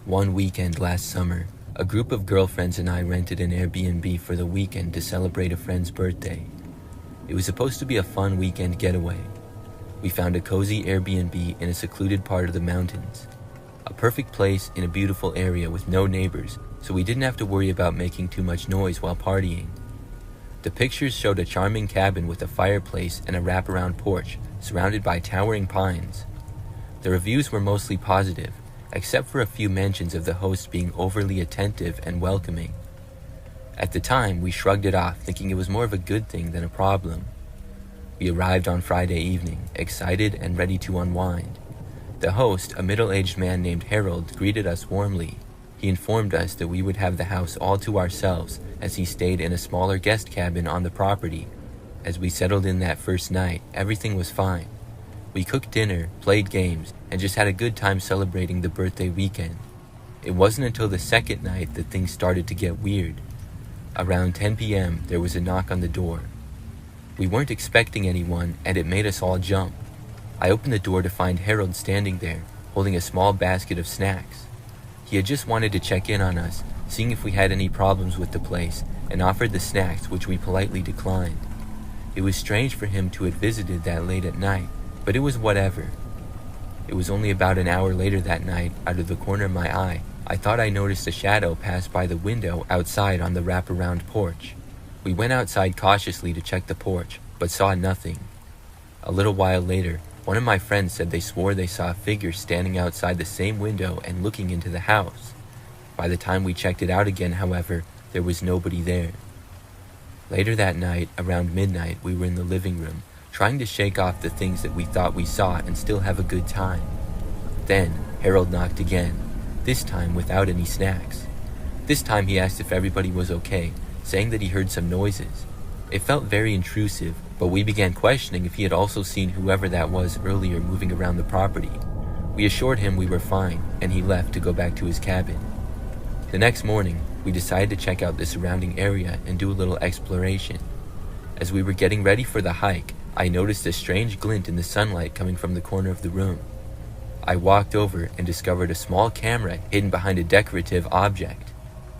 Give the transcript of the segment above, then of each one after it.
One weekend last summer, a group of girlfriends and I rented an Airbnb for the weekend to celebrate a friend's birthday. It was supposed to be a fun weekend getaway. We found a cozy Airbnb in a secluded part of the mountains. A perfect place in a beautiful area with no neighbors, so we didn't have to worry about making too much noise while partying. The pictures showed a charming cabin with a fireplace and a wraparound porch surrounded by towering pines. The reviews were mostly positive, except for a few mentions of the host being overly attentive and welcoming. At the time, we shrugged it off, thinking it was more of a good thing than a problem. We arrived on Friday evening, excited and ready to unwind. The host, a middle-aged man named Harold, greeted us warmly. He informed us that we would have the house all to ourselves, as he stayed in a smaller guest cabin on the property. As we settled in that first night, everything was fine. We cooked dinner, played games, and just had a good time celebrating the birthday weekend. It wasn't until the second night that things started to get weird. Around 10 p.m., there was a knock on the door. We weren't expecting anyone, and it made us all jump. I opened the door to find Harold standing there, holding a small basket of snacks. He had just wanted to check in on us, seeing if we had any problems with the place, and offered the snacks, which we politely declined. It was strange for him to have visited that late at night, but it was whatever. It was only about an hour later that night, out of the corner of my eye, I thought I noticed a shadow pass by the window outside on the wraparound porch. We went outside cautiously to check the porch, but saw nothing. A little while later, one of my friends said they swore they saw a figure standing outside the same window and looking into the house. By the time we checked it out again, however, there was nobody there. Later that night, around midnight, we were in the living room, trying to shake off the things that we thought we saw and still have a good time. Then, Harold knocked again, this time without any snacks. This time he asked if everybody was okay, saying that he heard some noises. It felt very intrusive, but we began questioning if he had also seen whoever that was earlier moving around the property. We assured him we were fine, and he left to go back to his cabin. The next morning, we decided to check out the surrounding area and do a little exploration. As we were getting ready for the hike, I noticed a strange glint in the sunlight coming from the corner of the room. I walked over and discovered a small camera hidden behind a decorative object.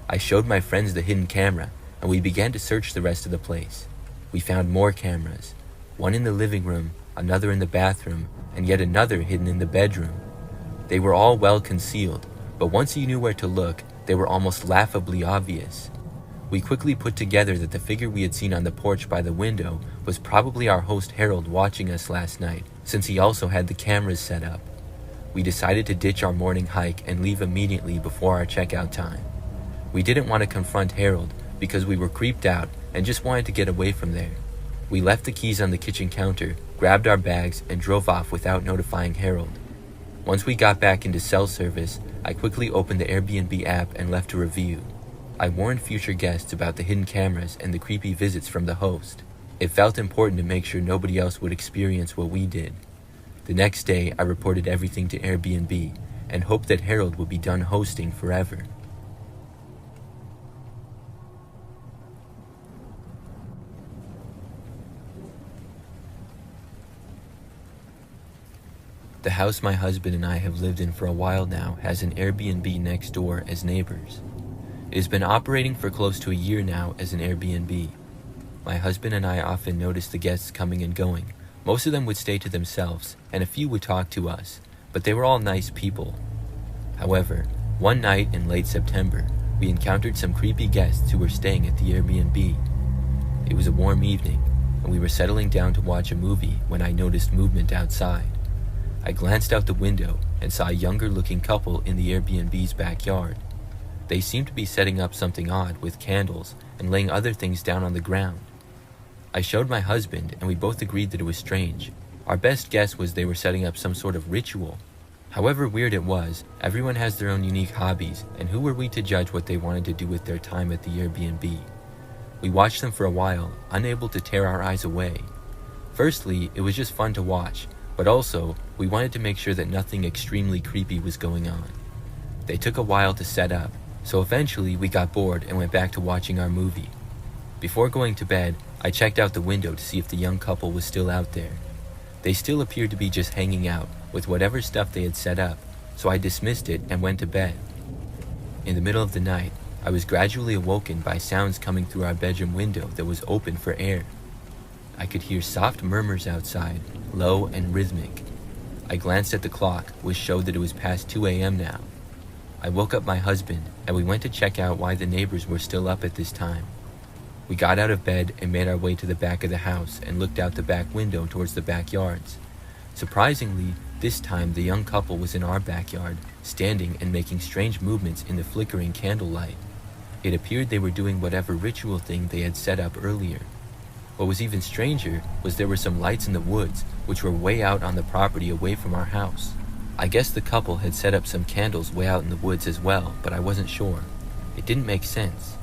I showed my friends the hidden camera, and we began to search the rest of the place. We found more cameras, one in the living room, another in the bathroom, and yet another hidden in the bedroom. They were all well concealed, but once you knew where to look, they were almost laughably obvious. We quickly put together that the figure we had seen on the porch by the window was probably our host Harold watching us last night, since he also had the cameras set up. We decided to ditch our morning hike and leave immediately before our checkout time. We didn't want to confront Harold because we were creeped out and just wanted to get away from there. We left the keys on the kitchen counter, grabbed our bags, and drove off without notifying Harold. Once we got back into cell service, I quickly opened the Airbnb app and left a review. I warned future guests about the hidden cameras and the creepy visits from the host. It felt important to make sure nobody else would experience what we did. The next day, I reported everything to Airbnb and hoped that Harold would be done hosting forever. The house my husband and I have lived in for a while now has an Airbnb next door as neighbors. It has been operating for close to a year now as an Airbnb. My husband and I often noticed the guests coming and going. Most of them would stay to themselves, and a few would talk to us, but they were all nice people. However, one night in late September, we encountered some creepy guests who were staying at the Airbnb. It was a warm evening, and we were settling down to watch a movie when I noticed movement outside. I glanced out the window and saw a younger-looking couple in the Airbnb's backyard. They seemed to be setting up something odd with candles and laying other things down on the ground. I showed my husband, and we both agreed that it was strange. Our best guess was they were setting up some sort of ritual. However weird it was, everyone has their own unique hobbies, and who were we to judge what they wanted to do with their time at the Airbnb? We watched them for a while, unable to tear our eyes away. Firstly, it was just fun to watch, but also, we wanted to make sure that nothing extremely creepy was going on. They took a while to set up, so eventually we got bored and went back to watching our movie. Before going to bed, I checked out the window to see if the young couple was still out there. They still appeared to be just hanging out with whatever stuff they had set up, so I dismissed it and went to bed. In the middle of the night, I was gradually awoken by sounds coming through our bedroom window that was open for air. I could hear soft murmurs outside, low and rhythmic. I glanced at the clock, which showed that it was past 2 a.m. now. I woke up my husband, and we went to check out why the neighbors were still up at this time. We got out of bed and made our way to the back of the house and looked out the back window towards the backyards. Surprisingly, this time the young couple was in our backyard, standing and making strange movements in the flickering candlelight. It appeared they were doing whatever ritual thing they had set up earlier. What was even stranger was there were some lights in the woods, which were way out on the property away from our house. I guess the couple had set up some candles way out in the woods as well, but I wasn't sure. It didn't make sense.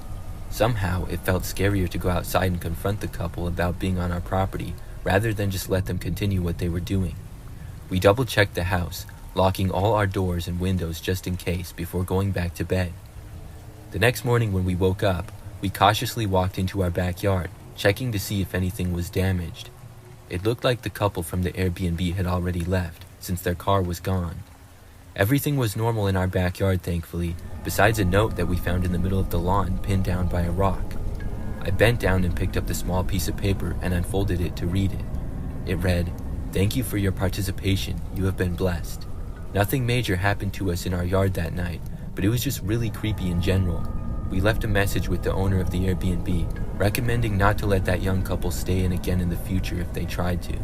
Somehow, it felt scarier to go outside and confront the couple about being on our property, rather than just let them continue what they were doing. We double-checked the house, locking all our doors and windows just in case before going back to bed. The next morning when we woke up, we cautiously walked into our backyard, checking to see if anything was damaged. It looked like the couple from the Airbnb had already left, since their car was gone. Everything was normal in our backyard, thankfully, besides a note that we found in the middle of the lawn pinned down by a rock. I bent down and picked up the small piece of paper and unfolded it to read it. It read, "Thank you for your participation. You have been blessed. Nothing major happened to us in our yard that night, but it was just really creepy in general. We left a message with the owner of the Airbnb, recommending not to let that young couple stay in again in the future if they tried to."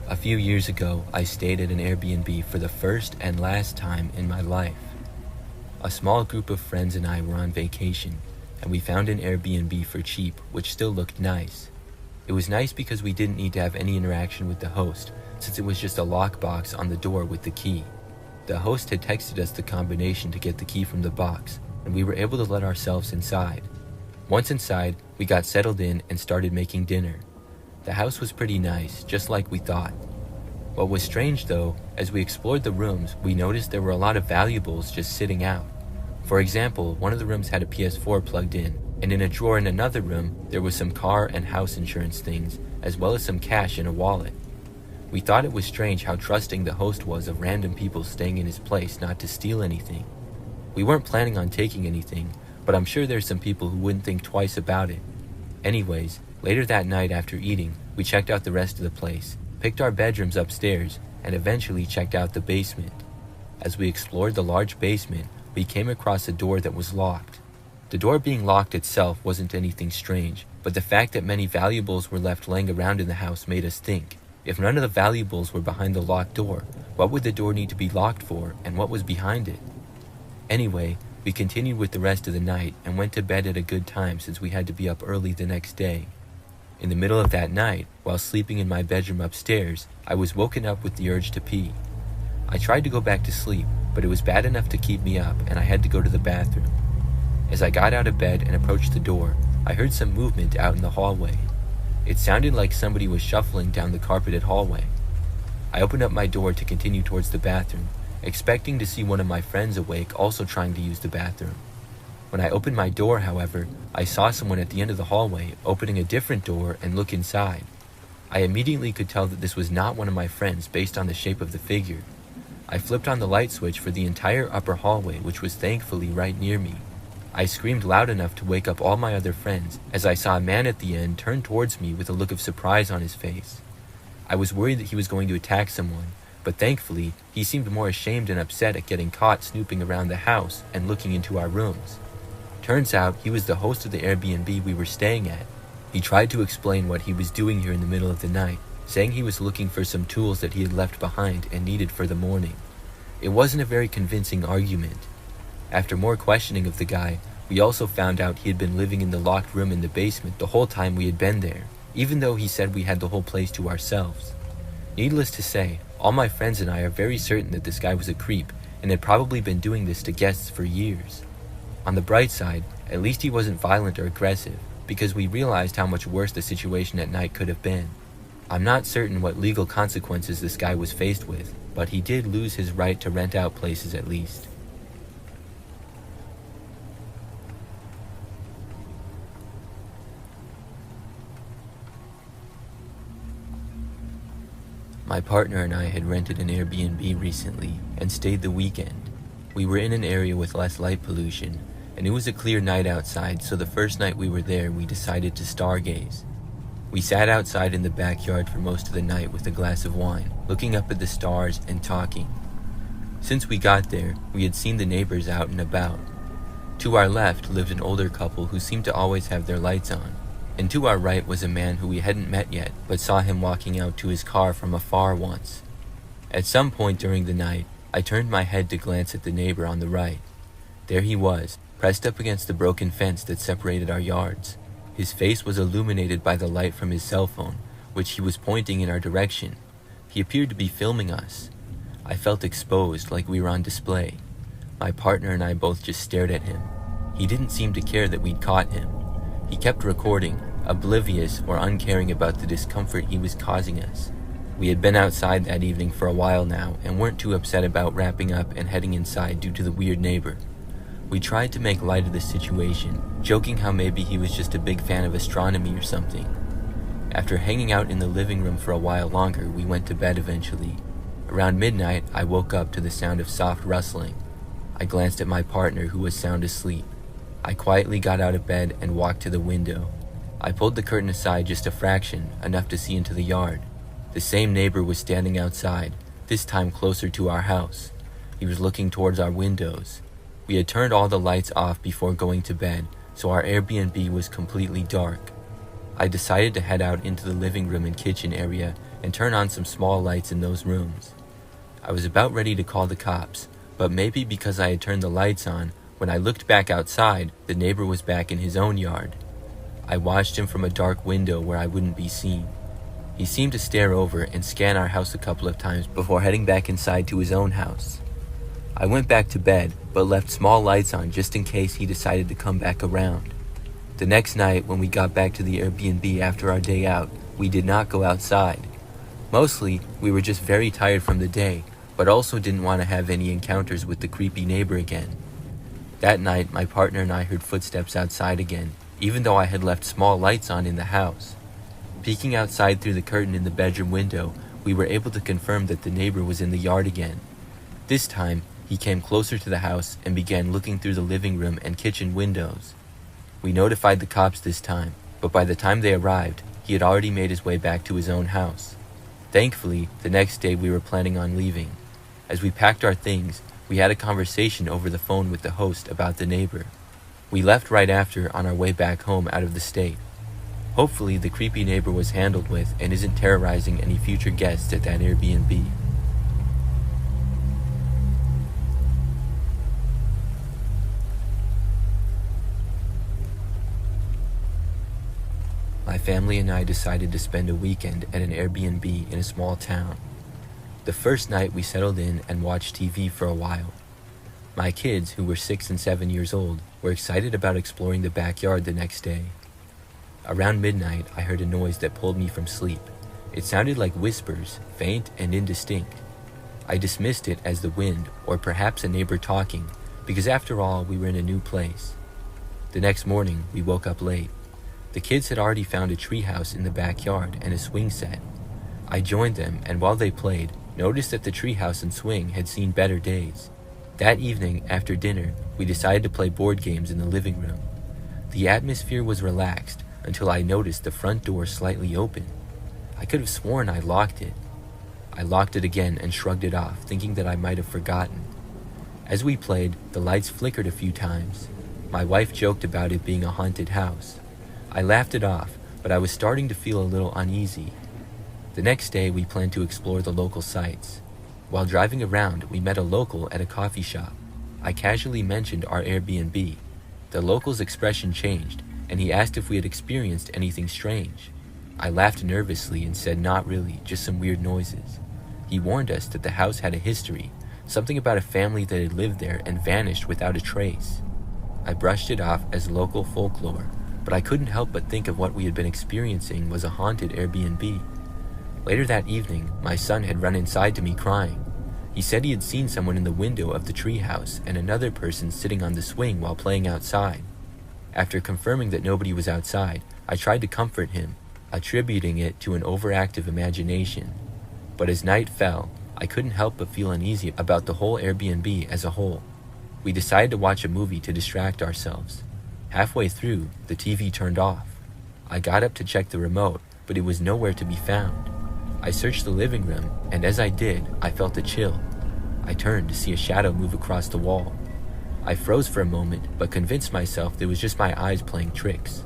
A few years ago, I stayed at an Airbnb for the first and last time in my life. A small group of friends and I were on vacation, and we found an Airbnb for cheap, which still looked nice. It was nice because we didn't need to have any interaction with the host, since it was just a lockbox on the door with the key. The host had texted us the combination to get the key from the box, and we were able to let ourselves inside. Once inside, we got settled in and started making dinner. The house was pretty nice, just like we thought. What was strange though, as we explored the rooms, we noticed there were a lot of valuables just sitting out. For example, one of the rooms had a PS4 plugged in, and in a drawer in another room, there was some car and house insurance things, as well as some cash in a wallet. We thought it was strange how trusting the host was of random people staying in his place not to steal anything. We weren't planning on taking anything, but I'm sure there's some people who wouldn't think twice about it. Anyways, later that night after eating, we checked out the rest of the place, picked our bedrooms upstairs, and eventually checked out the basement. As we explored the large basement, we came across a door that was locked. The door being locked itself wasn't anything strange, but the fact that many valuables were left laying around in the house made us think, if none of the valuables were behind the locked door, what would the door need to be locked for, and what was behind it? Anyway, we continued with the rest of the night and went to bed at a good time since we had to be up early the next day. In the middle of that night, while sleeping in my bedroom upstairs, I was woken up with the urge to pee. I tried to go back to sleep, but it was bad enough to keep me up and I had to go to the bathroom. As I got out of bed and approached the door, I heard some movement out in the hallway. It sounded like somebody was shuffling down the carpeted hallway. I opened up my door to continue towards the bathroom, expecting to see one of my friends awake also trying to use the bathroom. When I opened my door, however, I saw someone at the end of the hallway opening a different door and look inside. I immediately could tell that this was not one of my friends based on the shape of the figure. I flipped on the light switch for the entire upper hallway, which was thankfully right near me. I screamed loud enough to wake up all my other friends as I saw a man at the end turn towards me with a look of surprise on his face. I was worried that he was going to attack someone, but thankfully, he seemed more ashamed and upset at getting caught snooping around the house and looking into our rooms. Turns out, he was the host of the Airbnb we were staying at. He tried to explain what he was doing here in the middle of the night, saying he was looking for some tools that he had left behind and needed for the morning. It wasn't a very convincing argument. After more questioning of the guy, we also found out he had been living in the locked room in the basement the whole time we had been there, even though he said we had the whole place to ourselves. Needless to say, all my friends and I are very certain that this guy was a creep and had probably been doing this to guests for years. On the bright side, at least he wasn't violent or aggressive, because we realized how much worse the situation at night could have been. I'm not certain what legal consequences this guy was faced with, but he did lose his right to rent out places at least. My partner and I had rented an Airbnb recently and stayed the weekend. We were in an area with less light pollution, and it was a clear night outside, so the first night we were there, we decided to stargaze. We sat outside in the backyard for most of the night with a glass of wine, looking up at the stars and talking. Since we got there, we had seen the neighbors out and about. To our left lived an older couple who seemed to always have their lights on, and to our right was a man who we hadn't met yet, but saw him walking out to his car from afar once. At some point during the night, I turned my head to glance at the neighbor on the right. There he was, pressed up against the broken fence that separated our yards. His face was illuminated by the light from his cell phone, which he was pointing in our direction. He appeared to be filming us. I felt exposed, like we were on display. My partner and I both just stared at him. He didn't seem to care that we'd caught him. He kept recording, oblivious or uncaring about the discomfort he was causing us. We had been outside that evening for a while now and weren't too upset about wrapping up and heading inside due to the weird neighbor. We tried to make light of the situation, joking how maybe he was just a big fan of astronomy or something. After hanging out in the living room for a while longer, we went to bed eventually. Around midnight, I woke up to the sound of soft rustling. I glanced at my partner, who was sound asleep. I quietly got out of bed and walked to the window. I pulled the curtain aside just a fraction, enough to see into the yard. The same neighbor was standing outside, this time closer to our house. He was looking towards our windows. We had turned all the lights off before going to bed, so our Airbnb was completely dark. I decided to head out into the living room and kitchen area and turn on some small lights in those rooms. I was about ready to call the cops, but maybe because I had turned the lights on, when I looked back outside, the neighbor was back in his own yard. I watched him from a dark window where I wouldn't be seen. He seemed to stare over and scan our house a couple of times before heading back inside to his own house. I went back to bed, but left small lights on just in case he decided to come back around. The next night, when we got back to the Airbnb after our day out, we did not go outside. Mostly, we were just very tired from the day, but also didn't want to have any encounters with the creepy neighbor again. That night, my partner and I heard footsteps outside again, even though I had left small lights on in the house. Peeking outside through the curtain in the bedroom window, we were able to confirm that the neighbor was in the yard again. This time, he came closer to the house and began looking through the living room and kitchen windows. We notified the cops this time, but by the time they arrived, he had already made his way back to his own house. Thankfully, the next day we were planning on leaving. As we packed our things, we had a conversation over the phone with the host about the neighbor. We left right after on our way back home out of the state. Hopefully, the creepy neighbor was handled with and isn't terrorizing any future guests at that Airbnb. My family and I decided to spend a weekend at an Airbnb in a small town. The first night we settled in and watched TV for a while. My kids, who were 6 and 7 years old, were excited about exploring the backyard the next day. Around midnight, I heard a noise that pulled me from sleep. It sounded like whispers, faint and indistinct. I dismissed it as the wind or perhaps a neighbor talking, because after all, we were in a new place. The next morning, we woke up late. The kids had already found a treehouse in the backyard and a swing set. I joined them, and while they played, noticed that the treehouse and swing had seen better days. That evening, after dinner, we decided to play board games in the living room. The atmosphere was relaxed until I noticed the front door slightly open. I could have sworn I locked it. I locked it again and shrugged it off, thinking that I might have forgotten. As we played, the lights flickered a few times. My wife joked about it being a haunted house. I laughed it off, but I was starting to feel a little uneasy. The next day, we planned to explore the local sites. While driving around, we met a local at a coffee shop. I casually mentioned our Airbnb. The local's expression changed, and he asked if we had experienced anything strange. I laughed nervously and said not really, just some weird noises. He warned us that the house had a history, something about a family that had lived there and vanished without a trace. I brushed it off as local folklore, but I couldn't help but think of what we had been experiencing was a haunted Airbnb. Later that evening, my son had run inside to me crying. He said he had seen someone in the window of the treehouse and another person sitting on the swing while playing outside. After confirming that nobody was outside, I tried to comfort him, attributing it to an overactive imagination. But as night fell, I couldn't help but feel uneasy about the whole Airbnb as a whole. We decided to watch a movie to distract ourselves. Halfway through, the TV turned off. I got up to check the remote, but it was nowhere to be found. I searched the living room, and as I did, I felt a chill. I turned to see a shadow move across the wall. I froze for a moment, but convinced myself it was just my eyes playing tricks.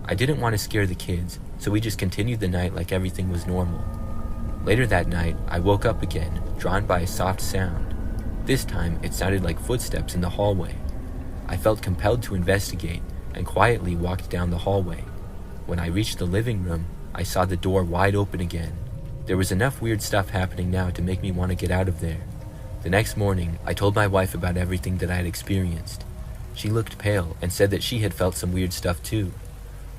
I didn't want to scare the kids, so we just continued the night like everything was normal. Later that night, I woke up again, drawn by a soft sound. This time, it sounded like footsteps in the hallway. I felt compelled to investigate and quietly walked down the hallway. When I reached the living room, I saw the door wide open again. There was enough weird stuff happening now to make me want to get out of there. The next morning, I told my wife about everything that I had experienced. She looked pale and said that she had felt some weird stuff too.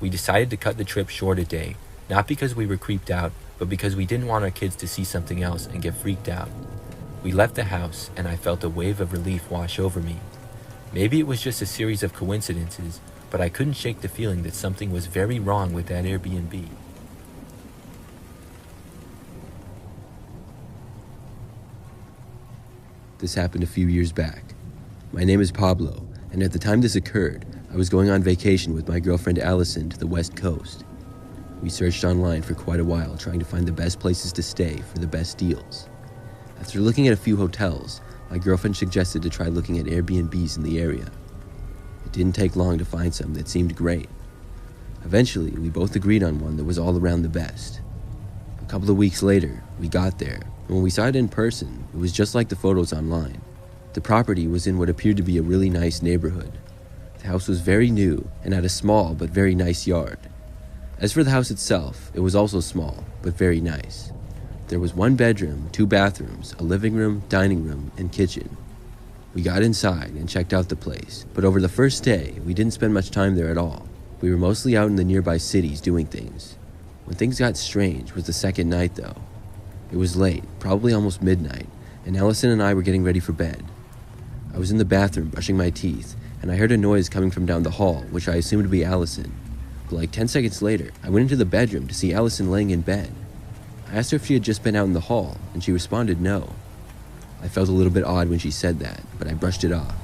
We decided to cut the trip short a day, not because we were creeped out, but because we didn't want our kids to see something else and get freaked out. We left the house, and I felt a wave of relief wash over me. Maybe it was just a series of coincidences, but I couldn't shake the feeling that something was very wrong with that Airbnb. This happened a few years back. My name is Pablo, and at the time this occurred, I was going on vacation with my girlfriend Allison to the West Coast. We searched online for quite a while trying to find the best places to stay for the best deals. After looking at a few hotels, my girlfriend suggested to try looking at Airbnbs in the area. It didn't take long to find some that seemed great. Eventually, we both agreed on one that was all around the best. A couple of weeks later, we got there, and when we saw it in person, it was just like the photos online. The property was in what appeared to be a really nice neighborhood. The house was very new and had a small but very nice yard. As for the house itself, it was also small but very nice. There was 1 bedroom, 2 bathrooms, a living room, dining room, and kitchen. We got inside and checked out the place, but over the first day, we didn't spend much time there at all. We were mostly out in the nearby cities doing things. When things got strange was the second night though. It was late, probably almost midnight, and Allison and I were getting ready for bed. I was in the bathroom brushing my teeth, and I heard a noise coming from down the hall, which I assumed to be Allison. But like 10 seconds later, I went into the bedroom to see Allison laying in bed. I asked her if she had just been out in the hall, and she responded no. I felt a little bit odd when she said that, but I brushed it off.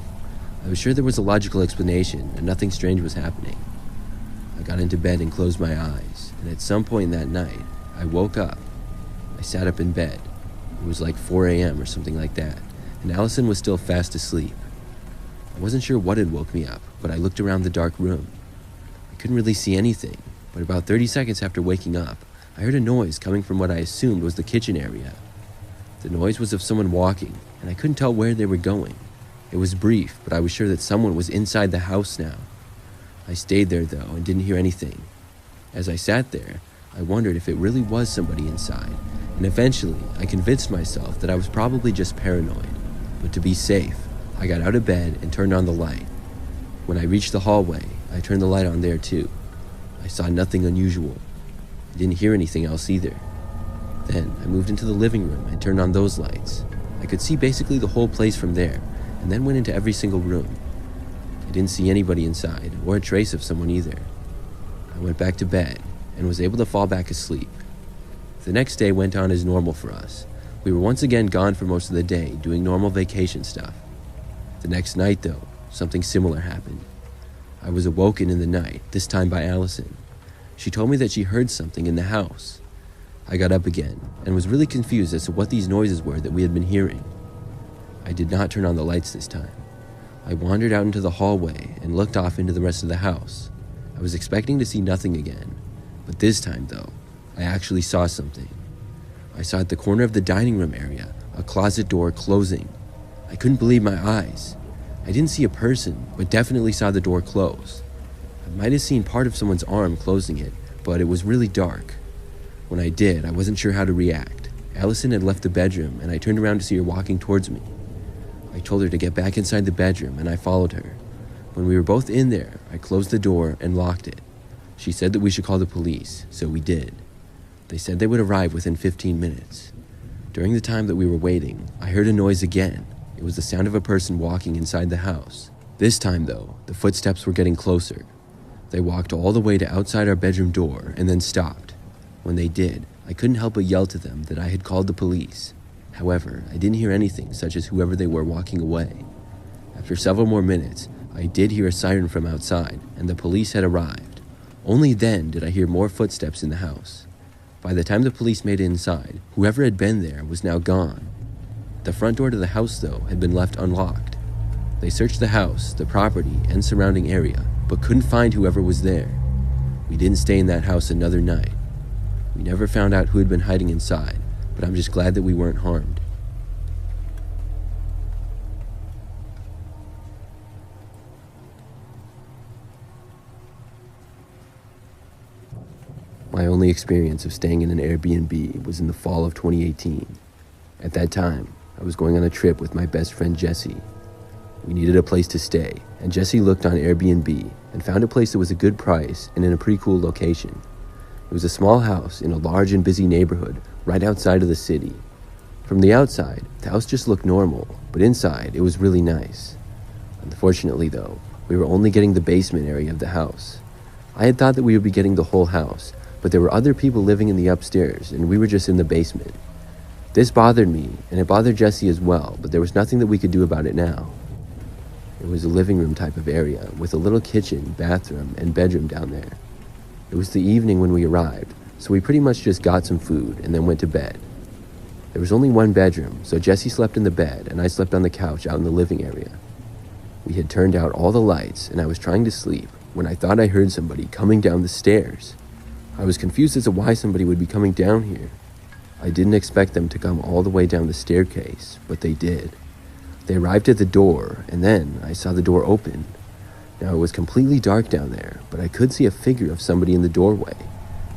I was sure there was a logical explanation, and nothing strange was happening. I got into bed and closed my eyes, and at some point that night, I woke up. I sat up in bed. It was like 4 a.m. or something like that, and Allison was still fast asleep. I wasn't sure what had woke me up, but I looked around the dark room. I couldn't really see anything, but about 30 seconds after waking up, I heard a noise coming from what I assumed was the kitchen area. The noise was of someone walking, and I couldn't tell where they were going. It was brief, but I was sure that someone was inside the house now. I stayed there though and didn't hear anything. As I sat there, I wondered if it really was somebody inside, and eventually I convinced myself that I was probably just paranoid. But to be safe, I got out of bed and turned on the light. When I reached the hallway, I turned the light on there too. I saw nothing unusual. I didn't hear anything else either. Then I moved into the living room and turned on those lights. I could see basically the whole place from there, and then went into every single room. I didn't see anybody inside, or a trace of someone either. I went back to bed, and was able to fall back asleep. The next day went on as normal for us. We were once again gone for most of the day, doing normal vacation stuff. The next night though, something similar happened. I was awoken in the night, this time by Allison. She told me that she heard something in the house. I got up again, and was really confused as to what these noises were that we had been hearing. I did not turn on the lights this time. I wandered out into the hallway and looked off into the rest of the house. I was expecting to see nothing again, but this time though, I actually saw something. I saw at the corner of the dining room area, a closet door closing. I couldn't believe my eyes. I didn't see a person, but definitely saw the door close. I might have seen part of someone's arm closing it, but it was really dark. When I did, I wasn't sure how to react. Allison had left the bedroom, and I turned around to see her walking towards me. I told her to get back inside the bedroom, and I followed her. When we were both in there, I closed the door and locked it. She said that we should call the police, so we did. They said they would arrive within 15 minutes. During the time that we were waiting, I heard a noise again. It was the sound of a person walking inside the house. This time though, the footsteps were getting closer. They walked all the way to outside our bedroom door and then stopped. When they did, I couldn't help but yell to them that I had called the police. However, I didn't hear anything such as whoever they were walking away. After several more minutes, I did hear a siren from outside, and the police had arrived. Only then did I hear more footsteps in the house. By the time the police made it inside, whoever had been there was now gone. The front door to the house, though, had been left unlocked. They searched the house, the property, and surrounding area, but couldn't find whoever was there. We didn't stay in that house another night. We never found out who had been hiding inside, but I'm just glad that we weren't harmed. My only experience of staying in an Airbnb was in the fall of 2018. At that time, I was going on a trip with my best friend Jesse. We needed a place to stay, and Jesse looked on Airbnb and found a place that was a good price and in a pretty cool location. It was a small house in a large and busy neighborhood right outside of the city. From the outside, the house just looked normal, but inside it was really nice. Unfortunately though, we were only getting the basement area of the house. I had thought that we would be getting the whole house, but there were other people living in the upstairs and we were just in the basement. This bothered me, and it bothered Jesse as well, but there was nothing that we could do about it now. It was a living room type of area with a little kitchen, bathroom, and bedroom down there. It was the evening when we arrived, so we pretty much just got some food and then went to bed. There was only one bedroom, so Jesse slept in the bed and I slept on the couch out in the living area. We had turned out all the lights and I was trying to sleep when I thought I heard somebody coming down the stairs. I was confused as to why somebody would be coming down here. I didn't expect them to come all the way down the staircase, but they did. They arrived at the door, and then I saw the door open. Now it was completely dark down there, but I could see a figure of somebody in the doorway.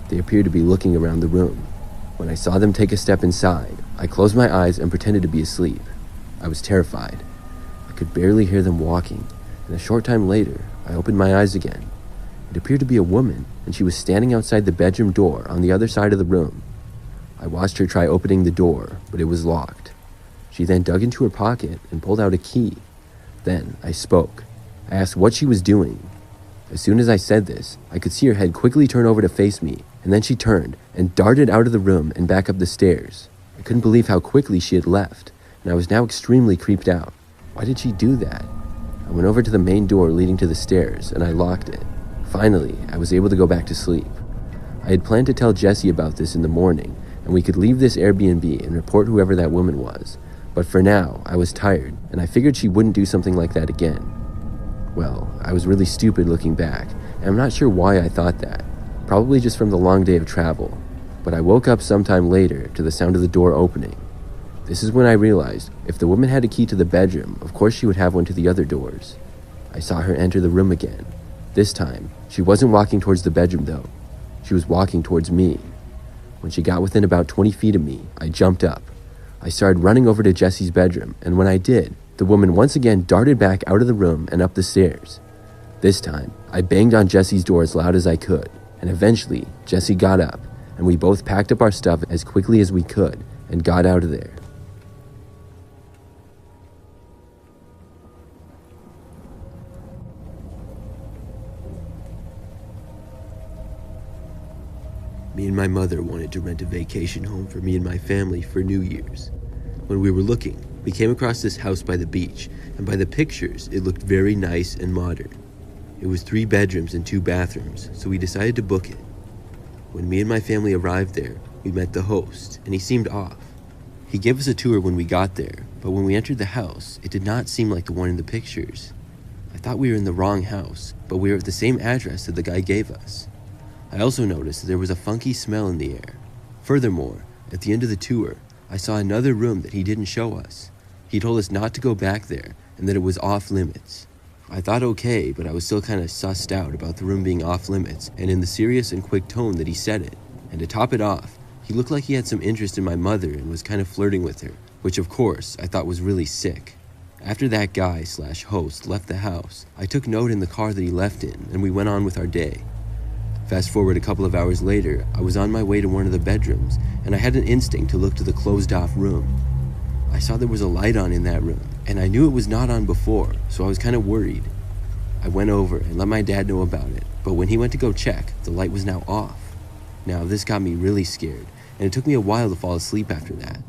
They appeared to be looking around the room. When I saw them take a step inside, I closed my eyes and pretended to be asleep. I was terrified. I could barely hear them walking, and a short time later, I opened my eyes again. It appeared to be a woman, and she was standing outside the bedroom door on the other side of the room. I watched her try opening the door, but it was locked. She then dug into her pocket and pulled out a key. Then I spoke. I asked what she was doing. As soon as I said this, I could see her head quickly turn over to face me, and then she turned and darted out of the room and back up the stairs. I couldn't believe how quickly she had left, and I was now extremely creeped out. Why did she do that? I went over to the main door leading to the stairs, and I locked it. Finally, I was able to go back to sleep. I had planned to tell Jesse about this in the morning, and we could leave this Airbnb and report whoever that woman was. But for now, I was tired, and I figured she wouldn't do something like that again. Well, I was really stupid looking back, and I'm not sure why I thought that. Probably just from the long day of travel. But I woke up sometime later to the sound of the door opening. This is when I realized if the woman had a key to the bedroom, of course she would have one to the other doors. I saw her enter the room again. This time, she wasn't walking towards the bedroom though. She was walking towards me. When she got within about 20 feet of me, I jumped up. I started running over to Jesse's bedroom, and when I did, the woman once again darted back out of the room and up the stairs. This time, I banged on Jesse's door as loud as I could, and eventually, Jesse got up, and we both packed up our stuff as quickly as we could and got out of there. Me and my mother wanted to rent a vacation home for me and my family for New Year's. When we were looking, we came across this house by the beach, and by the pictures, it looked very nice and modern. It was 3 bedrooms and 2 bathrooms, so we decided to book it. When me and my family arrived there, we met the host, and he seemed off. He gave us a tour when we got there, but when we entered the house, it did not seem like the one in the pictures. I thought we were in the wrong house, but we were at the same address that the guy gave us. I also noticed that there was a funky smell in the air. Furthermore, at the end of the tour, I saw another room that he didn't show us. He told us not to go back there and that it was off limits. I thought okay, but I was still kind of sussed out about the room being off limits and in the serious and quick tone that he said it. And to top it off, he looked like he had some interest in my mother and was kind of flirting with her, which of course I thought was really sick. After that guy/host left the house, I took note in the car that he left in and we went on with our day. Fast forward a couple of hours later, I was on my way to one of the bedrooms, and I had an instinct to look to the closed-off room. I saw there was a light on in that room, and I knew it was not on before, so I was kind of worried. I went over and let my dad know about it, but when he went to go check, the light was now off. Now, this got me really scared, and it took me a while to fall asleep after that.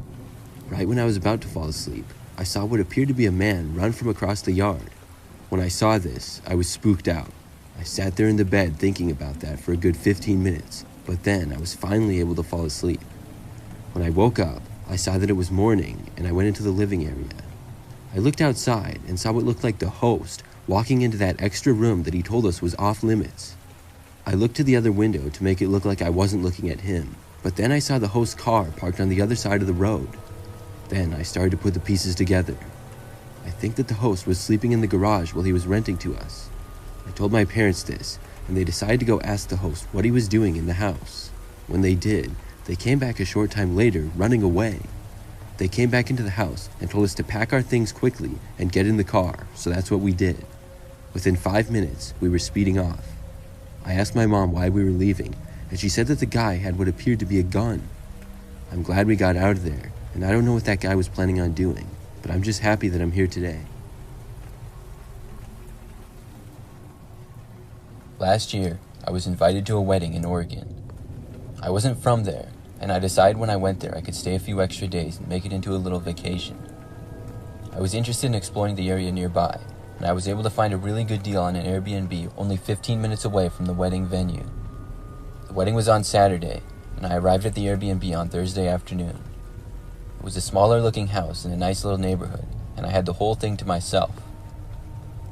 Right when I was about to fall asleep, I saw what appeared to be a man run from across the yard. When I saw this, I was spooked out. I sat there in the bed thinking about that for a good 15 minutes, but then I was finally able to fall asleep. When I woke up, I saw that it was morning, and I went into the living area. I looked outside and saw what looked like the host walking into that extra room that he told us was off limits. I looked to the other window to make it look like I wasn't looking at him, but then I saw the host's car parked on the other side of the road. Then I started to put the pieces together. I think that the host was sleeping in the garage while he was renting to us. I told my parents this, and they decided to go ask the host what he was doing in the house. When they did, they came back a short time later, running away. They came back into the house and told us to pack our things quickly and get in the car, so that's what we did. Within 5 minutes, we were speeding off. I asked my mom why we were leaving, and she said that the guy had what appeared to be a gun. I'm glad we got out of there, and I don't know what that guy was planning on doing, but I'm just happy that I'm here today. Last year, I was invited to a wedding in Oregon. I wasn't from there, and I decided when I went there I could stay a few extra days and make it into a little vacation. I was interested in exploring the area nearby, and I was able to find a really good deal on an Airbnb only 15 minutes away from the wedding venue. The wedding was on Saturday, and I arrived at the Airbnb on Thursday afternoon. It was a smaller looking house in a nice little neighborhood, and I had the whole thing to myself.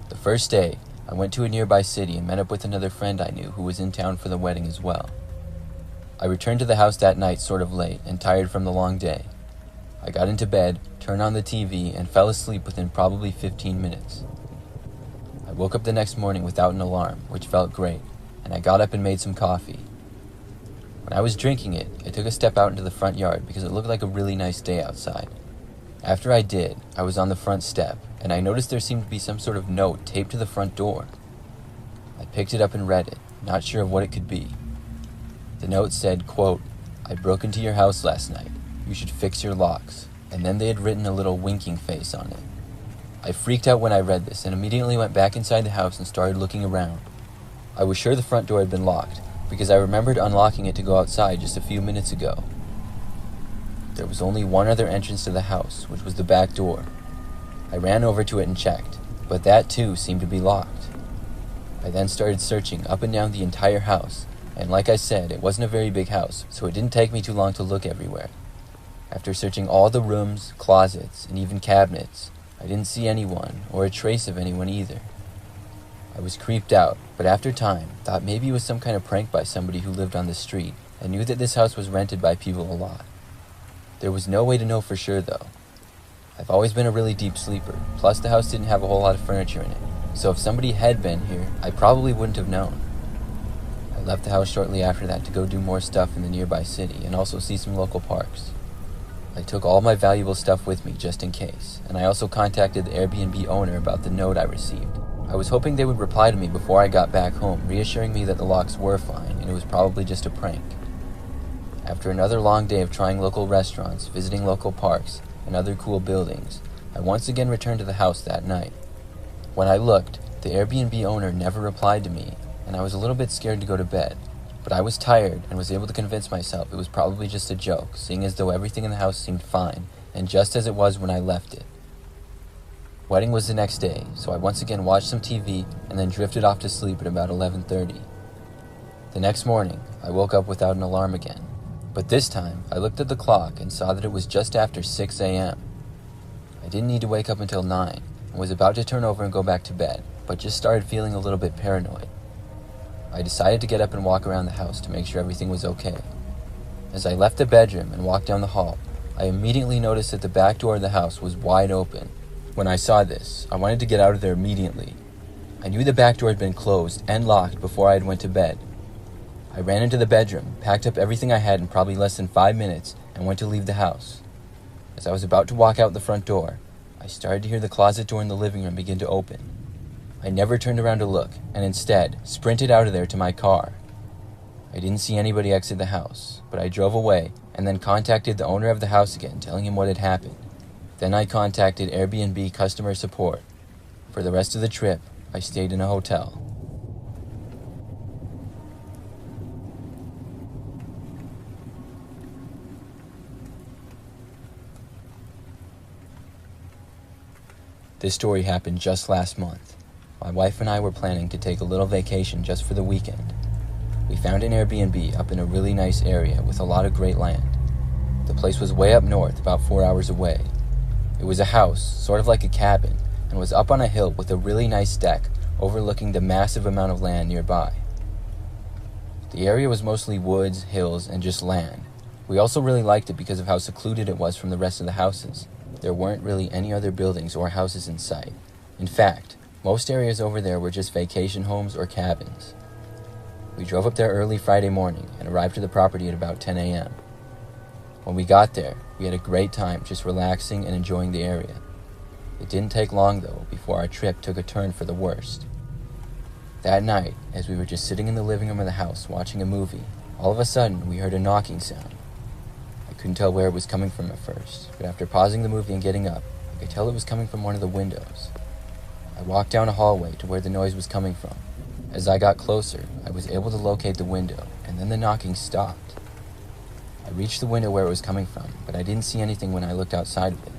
The first day, I went to a nearby city and met up with another friend I knew who was in town for the wedding as well. I returned to the house that night sort of late and tired from the long day. I got into bed, turned on the TV, and fell asleep within probably 15 minutes. I woke up the next morning without an alarm, which felt great, and I got up and made some coffee. When I was drinking it, I took a step out into the front yard because it looked like a really nice day outside. After I did, I was on the front step, and I noticed there seemed to be some sort of note taped to the front door. I picked it up and read it, not sure of what it could be. The note said, quote, "I broke into your house last night. You should fix your locks." And then they had written a little winking face on it. I freaked out when I read this and immediately went back inside the house and started looking around. I was sure the front door had been locked because I remembered unlocking it to go outside just a few minutes ago. There was only one other entrance to the house, which was the back door. I ran over to it and checked, but that too seemed to be locked. I then started searching up and down the entire house, and like I said, it wasn't a very big house, so it didn't take me too long to look everywhere. After searching all the rooms, closets, and even cabinets, I didn't see anyone or a trace of anyone either. I was creeped out, but after time, thought maybe it was some kind of prank by somebody who lived on the street and knew that this house was rented by people a lot. There was no way to know for sure though. I've always been a really deep sleeper, plus the house didn't have a whole lot of furniture in it, so if somebody had been here, I probably wouldn't have known. I left the house shortly after that to go do more stuff in the nearby city and also see some local parks. I took all my valuable stuff with me just in case, and I also contacted the Airbnb owner about the note I received. I was hoping they would reply to me before I got back home, reassuring me that the locks were fine and it was probably just a prank. After another long day of trying local restaurants, visiting local parks, and other cool buildings, I once again returned to the house that night. When I looked, the Airbnb owner never replied to me, and I was a little bit scared to go to bed, but I was tired and was able to convince myself it was probably just a joke, seeing as though everything in the house seemed fine, and just as it was when I left it. Wedding was the next day, so I once again watched some TV and then drifted off to sleep at about 11:30. The next morning, I woke up without an alarm again, but this time I looked at the clock and saw that it was just after 6 a.m. I didn't need to wake up until 9 and was about to turn over and go back to bed, but just started feeling a little bit paranoid. I decided to get up and walk around the house to make sure everything was okay. As I left the bedroom and walked down the hall, I immediately noticed that the back door of the house was wide open. When I saw this, I wanted to get out of there immediately. I knew the back door had been closed and locked before I had went to bed. I ran into the bedroom, packed up everything I had in probably less than 5 minutes, and went to leave the house. As I was about to walk out the front door, I started to hear the closet door in the living room begin to open. I never turned around to look, and instead sprinted out of there to my car. I didn't see anybody exit the house, but I drove away and then contacted the owner of the house again, telling him what had happened. Then I contacted Airbnb customer support. For the rest of the trip, I stayed in a hotel. This story happened just last month. My wife and I were planning to take a little vacation just for the weekend. We found an Airbnb up in a really nice area with a lot of great land. The place was way up north, about 4 hours away. It was a house, sort of like a cabin, and was up on a hill with a really nice deck overlooking the massive amount of land nearby. The area was mostly woods, hills, and just land. We also really liked it because of how secluded it was from the rest of the houses. There weren't really any other buildings or houses in sight. In fact, most areas over there were just vacation homes or cabins. We drove up there early Friday morning and arrived to the property at about 10 a.m. When we got there, we had a great time just relaxing and enjoying the area. It didn't take long, though, before our trip took a turn for the worst. That night, as we were just sitting in the living room of the house watching a movie, all of a sudden we heard a knocking sound. I couldn't tell where it was coming from at first, but after pausing the movie and getting up, I could tell it was coming from one of the windows. I walked down a hallway to where the noise was coming from. As I got closer, I was able to locate the window, and then the knocking stopped. I reached the window where it was coming from, but I didn't see anything when I looked outside of it.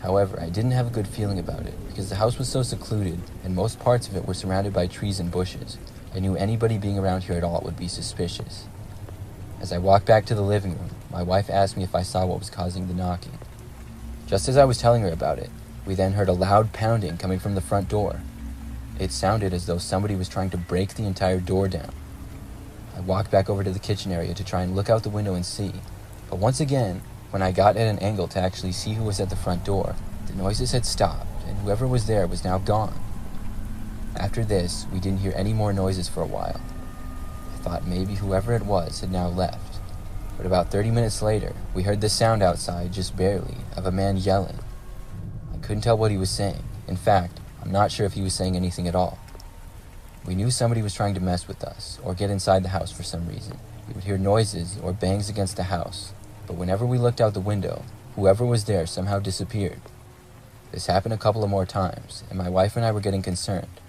However, I didn't have a good feeling about it, because the house was so secluded, and most parts of it were surrounded by trees and bushes. I knew anybody being around here at all would be suspicious. As I walked back to the living room, my wife asked me if I saw what was causing the knocking. Just as I was telling her about it, we then heard a loud pounding coming from the front door. It sounded as though somebody was trying to break the entire door down. I walked back over to the kitchen area to try and look out the window and see, but once again, when I got at an angle to actually see who was at the front door, the noises had stopped, and whoever was there was now gone. After this, we didn't hear any more noises for a while. I thought maybe whoever it was had now left. But about 30 minutes later, we heard the sound outside, just barely, of a man yelling. I couldn't tell what he was saying. In fact, I'm not sure if he was saying anything at all. We knew somebody was trying to mess with us, or get inside the house for some reason. We would hear noises or bangs against the house, but whenever we looked out the window, whoever was there somehow disappeared. This happened a couple of more times, and my wife and I were getting concerned.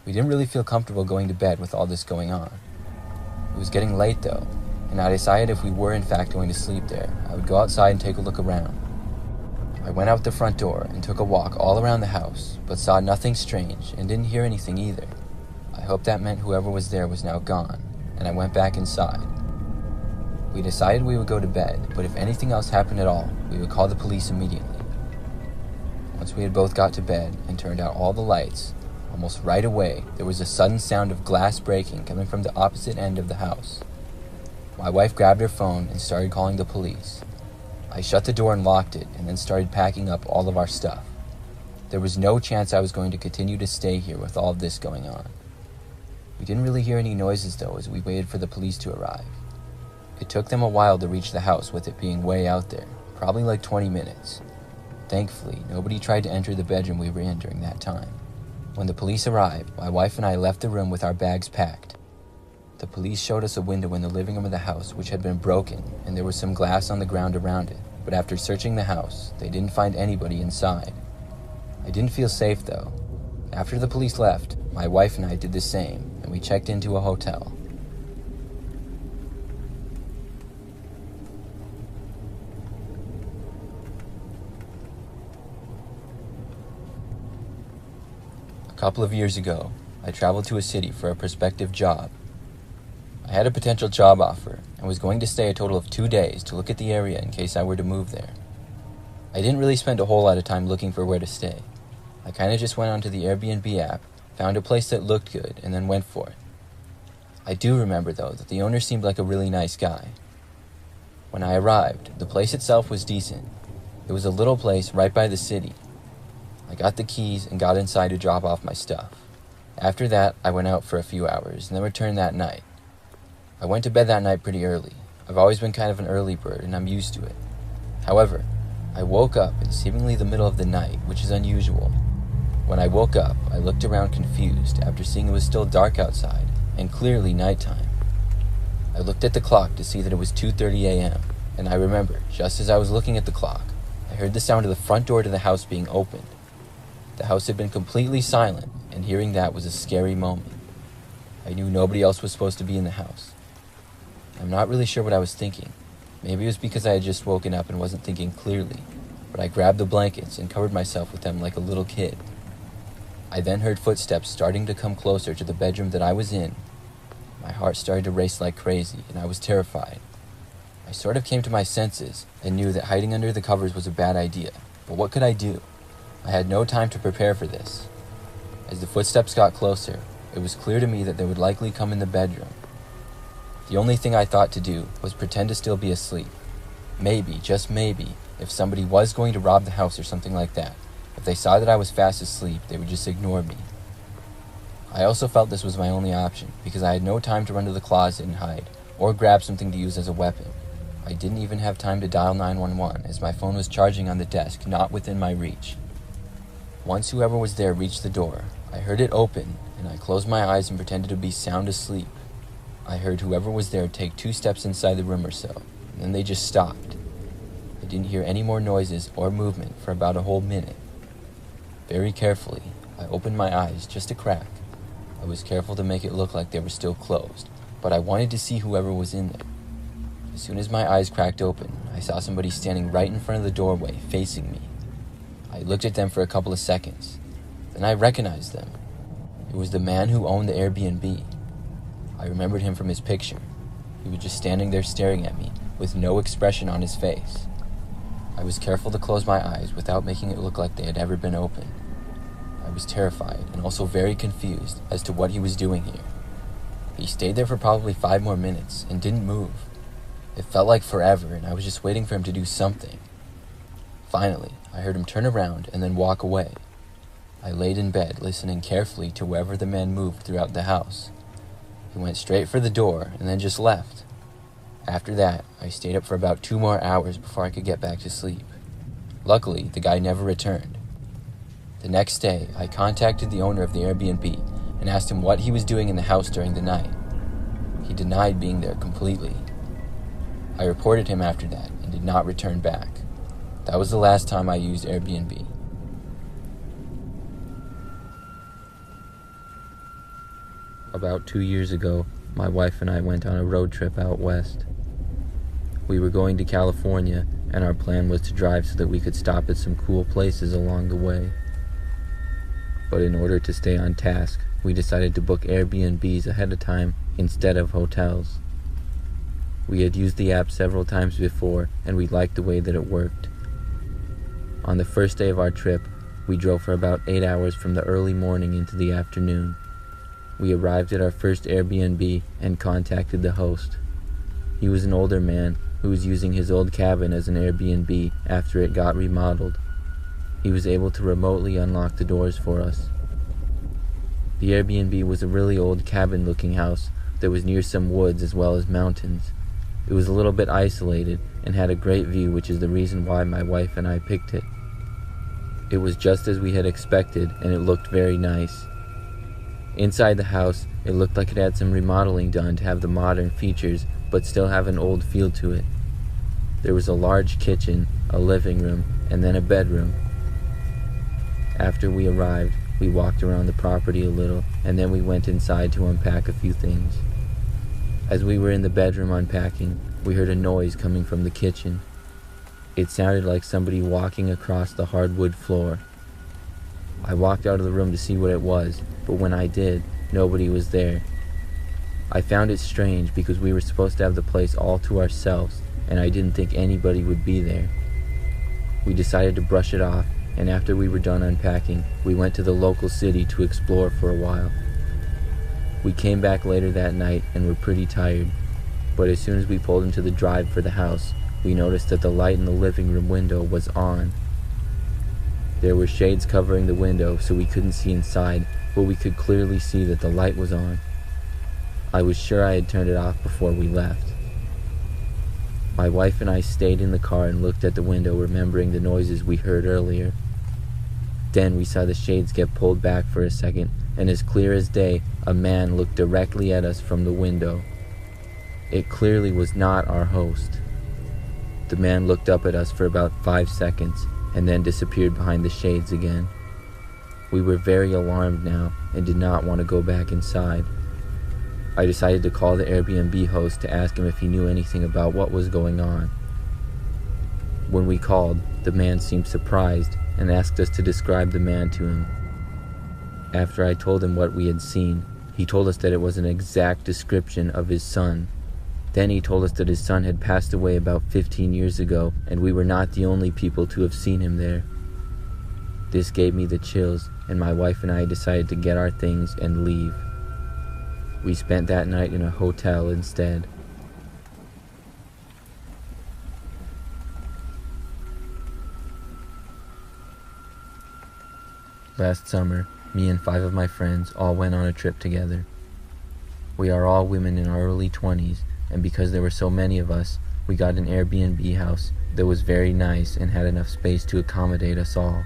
We didn't really feel comfortable going to bed with all this going on. It was getting late though, and I decided if we were in fact going to sleep there, I would go outside and take a look around. I went out the front door and took a walk all around the house, but saw nothing strange and didn't hear anything either. I hoped that meant whoever was there was now gone, and I went back inside. We decided we would go to bed, but if anything else happened at all, we would call the police immediately. Once we had both got to bed and turned out all the lights, almost right away, there was a sudden sound of glass breaking coming from the opposite end of the house. My wife grabbed her phone and started calling the police. I shut the door and locked it, and then started packing up all of our stuff. There was no chance I was going to continue to stay here with all of this going on. We didn't really hear any noises though as we waited for the police to arrive. It took them a while to reach the house with it being way out there, probably like 20 minutes. Thankfully, nobody tried to enter the bedroom we were in during that time. When the police arrived, my wife and I left the room with our bags packed. The police showed us a window in the living room of the house which had been broken, and there was some glass on the ground around it, but after searching the house, they didn't find anybody inside. I didn't feel safe though. After the police left, my wife and I did the same, and we checked into a hotel. A couple of years ago, I traveled to a city for a prospective job. I had a potential job offer and was going to stay a total of 2 days to look at the area in case I were to move there. I didn't really spend a whole lot of time looking for where to stay. I kind of just went onto the Airbnb app, found a place that looked good, and then went for it. I do remember though that the owner seemed like a really nice guy. When I arrived, the place itself was decent. It was a little place right by the city. I got the keys and got inside to drop off my stuff. After that, I went out for a few hours and then returned that night. I went to bed that night pretty early. I've always been kind of an early bird and I'm used to it. However, I woke up in seemingly the middle of the night, which is unusual. When I woke up, I looked around confused after seeing it was still dark outside and clearly nighttime. I looked at the clock to see that it was 2:30 a.m., and I remember, just as I was looking at the clock, I heard the sound of the front door to the house being opened. The house had been completely silent, and hearing that was a scary moment. I knew nobody else was supposed to be in the house. I'm not really sure what I was thinking. Maybe it was because I had just woken up and wasn't thinking clearly, but I grabbed the blankets and covered myself with them like a little kid. I then heard footsteps starting to come closer to the bedroom that I was in. My heart started to race like crazy, and I was terrified. I sort of came to my senses and knew that hiding under the covers was a bad idea, but what could I do? I had no time to prepare for this. As the footsteps got closer, it was clear to me that they would likely come in the bedroom. The only thing I thought to do was pretend to still be asleep. Maybe, just maybe, if somebody was going to rob the house or something like that, if they saw that I was fast asleep, they would just ignore me. I also felt this was my only option, because I had no time to run to the closet and hide, or grab something to use as a weapon. I didn't even have time to dial 911, as my phone was charging on the desk, not within my reach. Once whoever was there reached the door, I heard it open, and I closed my eyes and pretended to be sound asleep. I heard whoever was there take 2 steps inside the room or so, and then they just stopped. I didn't hear any more noises or movement for about a whole minute. Very carefully, I opened my eyes just a crack. I was careful to make it look like they were still closed, but I wanted to see whoever was in there. As soon as my eyes cracked open, I saw somebody standing right in front of the doorway, facing me. I looked at them for a couple of seconds. Then I recognized them. It was the man who owned the Airbnb. I remembered him from his picture. He was just standing there staring at me, with no expression on his face. I was careful to close my eyes without making it look like they had ever been open. I was terrified and also very confused as to what he was doing here. He stayed there for probably 5 more minutes and didn't move. It felt like forever, and I was just waiting for him to do something. Finally, I heard him turn around and then walk away. I laid in bed, listening carefully to wherever the man moved throughout the house. He went straight for the door and then just left. After that, I stayed up for about 2 more hours before I could get back to sleep. Luckily, the guy never returned. The next day, I contacted the owner of the Airbnb and asked him what he was doing in the house during the night. He denied being there completely. I reported him after that and did not return back. That was the last time I used Airbnb. About 2 years ago, my wife and I went on a road trip out west. We were going to California, and our plan was to drive so that we could stop at some cool places along the way. But in order to stay on task, we decided to book Airbnbs ahead of time instead of hotels. We had used the app several times before, and we liked the way that it worked. On the first day of our trip, we drove for about 8 hours from the early morning into the afternoon. We arrived at our first Airbnb and contacted the host. He was an older man who was using his old cabin as an Airbnb after it got remodeled. He was able to remotely unlock the doors for us. The Airbnb was a really old cabin-looking house that was near some woods as well as mountains. It was a little bit isolated and had a great view, which is the reason why my wife and I picked it. It was just as we had expected, and it looked very nice. Inside the house, it looked like it had some remodeling done to have the modern features, but still have an old feel to it. There was a large kitchen, a living room, and then a bedroom. After we arrived, we walked around the property a little, and then we went inside to unpack a few things. As we were in the bedroom unpacking, we heard a noise coming from the kitchen. It sounded like somebody walking across the hardwood floor. I walked out of the room to see what it was, but when I did, nobody was there. I found it strange because we were supposed to have the place all to ourselves, and I didn't think anybody would be there. We decided to brush it off, and after we were done unpacking, we went to the local city to explore for a while. We came back later that night and were pretty tired, but as soon as we pulled into the drive for the house, we noticed that the light in the living room window was on. There were shades covering the window so we couldn't see inside, but we could clearly see that the light was on. I was sure I had turned it off before we left. My wife and I stayed in the car and looked at the window, remembering the noises we heard earlier. Then we saw the shades get pulled back for a second, and as clear as day, a man looked directly at us from the window. It clearly was not our host. The man looked up at us for about 5 seconds, and then disappeared behind the shades again. We were very alarmed now, and did not want to go back inside. I decided to call the Airbnb host to ask him if he knew anything about what was going on. When we called, the man seemed surprised and asked us to describe the man to him. After I told him what we had seen, he told us that it was an exact description of his son. Then he told us that his son had passed away about 15 years ago, and we were not the only people to have seen him there. This gave me the chills, and my wife and I decided to get our things and leave. We spent that night in a hotel instead. Last summer, me and 5 of my friends all went on a trip together. We are all women in our early 20s, and because there were so many of us, we got an Airbnb house that was very nice and had enough space to accommodate us all.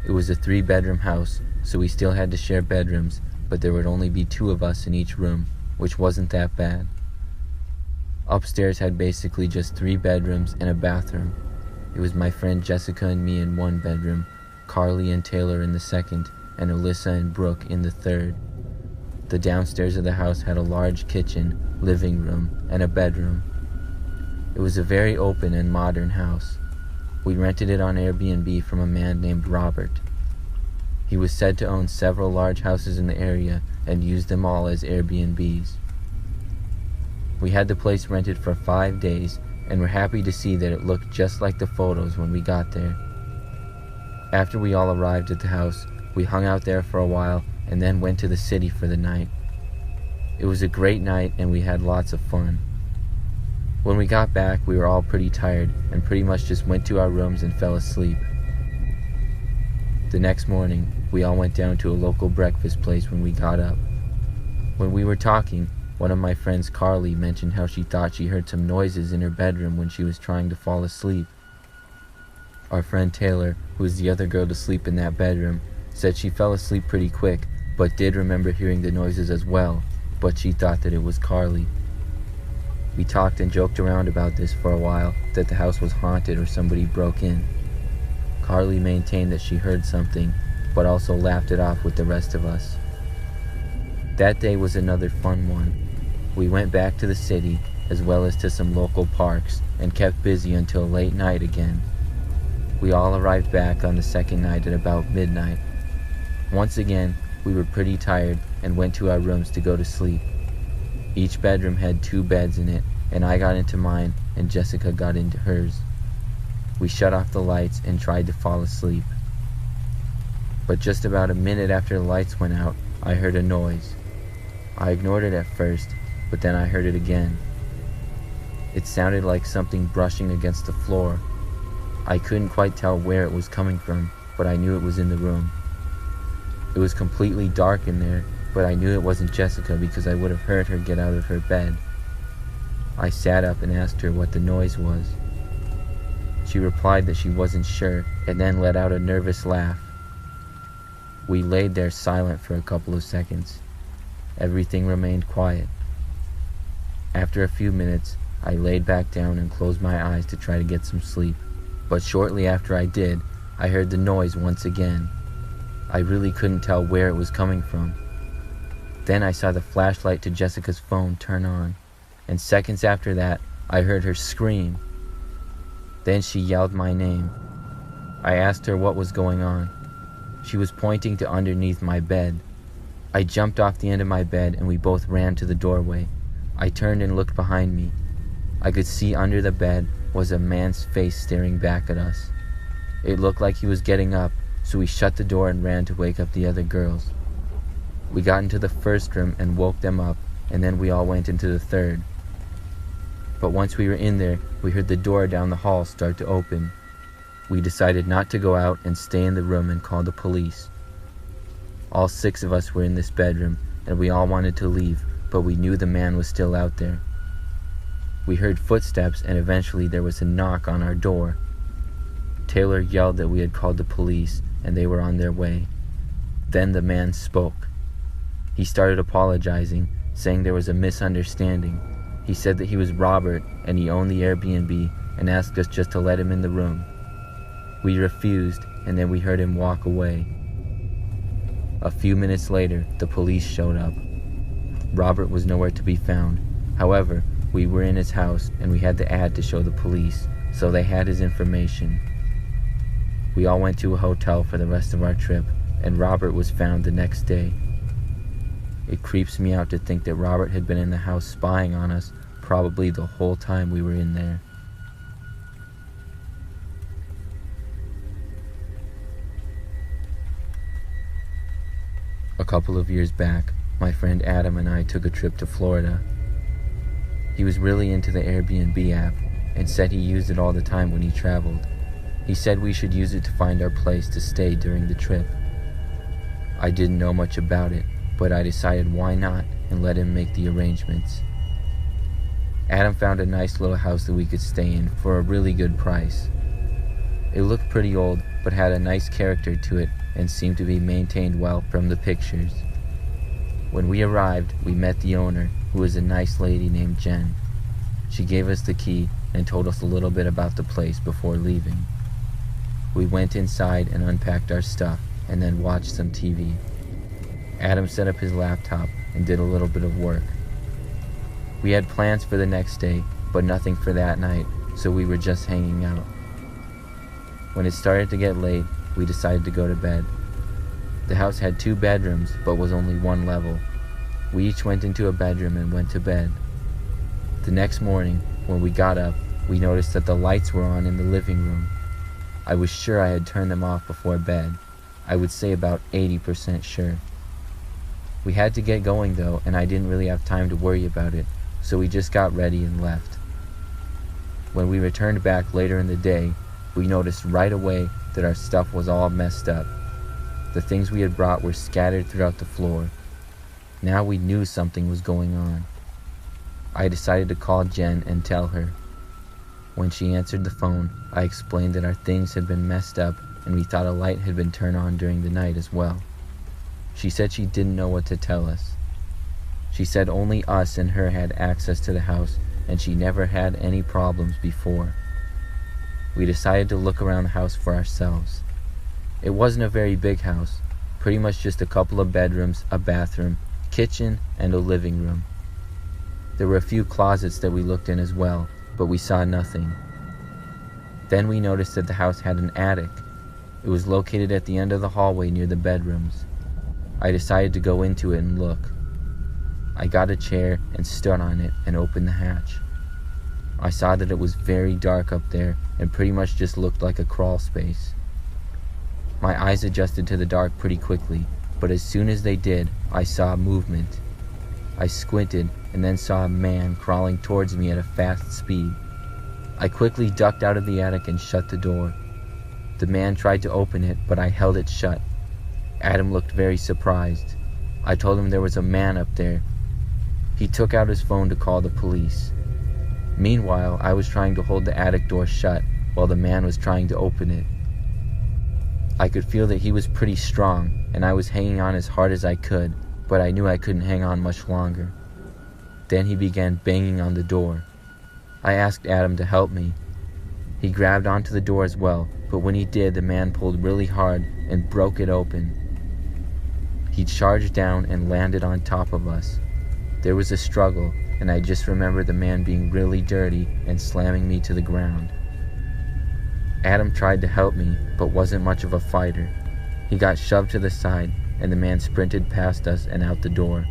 It was a 3-bedroom house, so we still had to share bedrooms, but there would only be 2 of us in each room, which wasn't that bad. Upstairs had basically just 3 bedrooms and a bathroom. It was my friend Jessica and me in 1 bedroom, Carly and Taylor in the 2nd, and Alyssa and Brooke in the 3rd. The downstairs of the house had a large kitchen, living room, and a bedroom. It was a very open and modern house. We rented it on Airbnb from a man named Robert. He was said to own several large houses in the area and used them all as Airbnbs. We had the place rented for 5 days and were happy to see that it looked just like the photos when we got there. After we all arrived at the house, we hung out there for a while and then went to the city for the night. It was a great night and we had lots of fun. When we got back, we were all pretty tired and pretty much just went to our rooms and fell asleep. The next morning, we all went down to a local breakfast place when we got up. When we were talking, one of my friends, Carly, mentioned how she thought she heard some noises in her bedroom when she was trying to fall asleep. Our friend Taylor, who was the other girl to sleep in that bedroom, said she fell asleep pretty quick, but did remember hearing the noises as well, but she thought that it was Carly. We talked and joked around about this for a while, that the house was haunted or somebody broke in. Carly maintained that she heard something, but also laughed it off with the rest of us. That day was another fun one. We went back to the city, as well as to some local parks, and kept busy until late night again. We all arrived back on the 2nd night at about midnight. Once again, we were pretty tired and went to our rooms to go to sleep. Each bedroom had 2 beds in it, and I got into mine and Jessica got into hers. We shut off the lights and tried to fall asleep. But just about a minute after the lights went out, I heard a noise. I ignored it at first, but then I heard it again. It sounded like something brushing against the floor. I couldn't quite tell where it was coming from, but I knew it was in the room. It was completely dark in there, but I knew it wasn't Jessica because I would have heard her get out of her bed. I sat up and asked her what the noise was. She replied that she wasn't sure, and then let out a nervous laugh. We laid there silent for a couple of seconds. Everything remained quiet. After a few minutes, I laid back down and closed my eyes to try to get some sleep. But shortly after I did, I heard the noise once again. I really couldn't tell where it was coming from. Then I saw the flashlight to Jessica's phone turn on, and seconds after that, I heard her scream. Then she yelled my name. I asked her what was going on. She was pointing to underneath my bed. I jumped off the end of my bed and we both ran to the doorway. I turned and looked behind me. I could see under the bed was a man's face staring back at us. It looked like he was getting up, so we shut the door and ran to wake up the other girls. We got into the 1st room and woke them up, and then we all went into the 3rd. But once we were in there, we heard the door down the hall start to open. We decided not to go out and stay in the room and call the police. All 6 of us were in this bedroom, and we all wanted to leave, but we knew the man was still out there. We heard footsteps, and eventually there was a knock on our door. Taylor yelled that we had called the police, and they were on their way. Then the man spoke. He started apologizing, saying there was a misunderstanding. He said that he was Robert, and he owned the Airbnb, and asked us just to let him in the room. We refused, and then we heard him walk away. A few minutes later, the police showed up. Robert was nowhere to be found. However, we were in his house, and we had the ad to show the police, so they had his information. We all went to a hotel for the rest of our trip, and Robert was found the next day. It creeps me out to think that Robert had been in the house spying on us probably the whole time we were in there. A couple of years back, my friend Adam and I took a trip to Florida. He was really into the Airbnb app and said he used it all the time when he traveled. He said we should use it to find our place to stay during the trip. I didn't know much about it, but I decided why not and let him make the arrangements. Adam found a nice little house that we could stay in for a really good price. It looked pretty old, but had a nice character to it and seemed to be maintained well from the pictures. When we arrived, we met the owner, who was a nice lady named Jen. She gave us the key and told us a little bit about the place before leaving. We went inside and unpacked our stuff and then watched some TV. Adam set up his laptop and did a little bit of work. We had plans for the next day, but nothing for that night, so we were just hanging out. When it started to get late, we decided to go to bed. The house had 2 bedrooms, but was only 1 level. We each went into a bedroom and went to bed. The next morning, when we got up, we noticed that the lights were on in the living room. I was sure I had turned them off before bed. I would say about 80% sure. We had to get going though, and I didn't really have time to worry about it, so we just got ready and left. When we returned back later in the day, we noticed right away that our stuff was all messed up. The things we had brought were scattered throughout the floor. Now we knew something was going on. I decided to call Jen and tell her. When she answered the phone, I explained that our things had been messed up and we thought a light had been turned on during the night as well. She said she didn't know what to tell us. She said only us and her had access to the house and she never had any problems before. We decided to look around the house for ourselves. It wasn't a very big house, pretty much just a couple of bedrooms, a bathroom, kitchen, and a living room. There were a few closets that we looked in as well, but we saw nothing. Then we noticed that the house had an attic. It was located at the end of the hallway near the bedrooms. I decided to go into it and look. I got a chair and stood on it and opened the hatch. I saw that it was very dark up there and pretty much just looked like a crawl space. My eyes adjusted to the dark pretty quickly, but as soon as they did, I saw movement. I squinted and then saw a man crawling towards me at a fast speed. I quickly ducked out of the attic and shut the door. The man tried to open it, but I held it shut. Adam looked very surprised. I told him there was a man up there. He took out his phone to call the police. Meanwhile, I was trying to hold the attic door shut while the man was trying to open it. I could feel that he was pretty strong, and I was hanging on as hard as I could, but I knew I couldn't hang on much longer. Then he began banging on the door. I asked Adam to help me. He grabbed onto the door as well, but when he did, the man pulled really hard and broke it open. He charged down and landed on top of us. There was a struggle, and I just remember the man being really dirty and slamming me to the ground. Adam tried to help me, but wasn't much of a fighter. He got shoved to the side, and the man sprinted past us and out the door.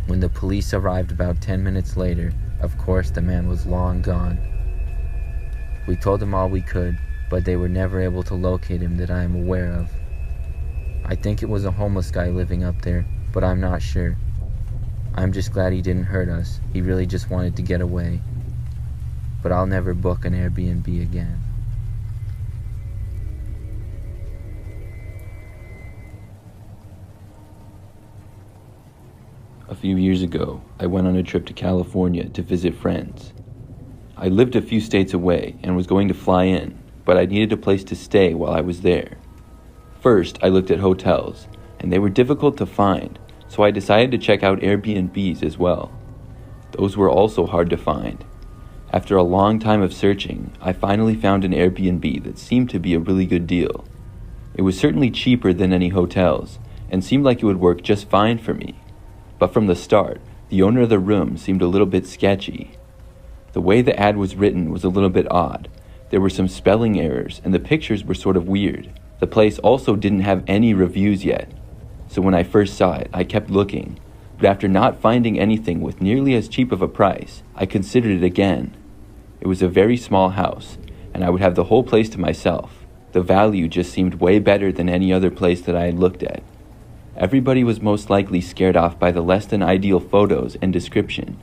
When the police arrived about 10 minutes later, of course the man was long gone. We told them all we could, but they were never able to locate him that I am aware of. I think it was a homeless guy living up there, but I'm not sure. I'm just glad he didn't hurt us. He really just wanted to get away. But I'll never book an Airbnb again. A few years ago, I went on a trip to California to visit friends. I lived a few states away and was going to fly in, but I needed a place to stay while I was there. First, I looked at hotels, and they were difficult to find, so I decided to check out Airbnbs as well. Those were also hard to find. After a long time of searching, I finally found an Airbnb that seemed to be a really good deal. It was certainly cheaper than any hotels, and seemed like it would work just fine for me. But from the start, the owner of the room seemed a little bit sketchy. The way the ad was written was a little bit odd. There were some spelling errors, and the pictures were sort of weird. The place also didn't have any reviews yet, so when I first saw it, I kept looking, but after not finding anything with nearly as cheap of a price, I considered it again. It was a very small house, and I would have the whole place to myself. The value just seemed way better than any other place that I had looked at. Everybody was most likely scared off by the less than ideal photos and description.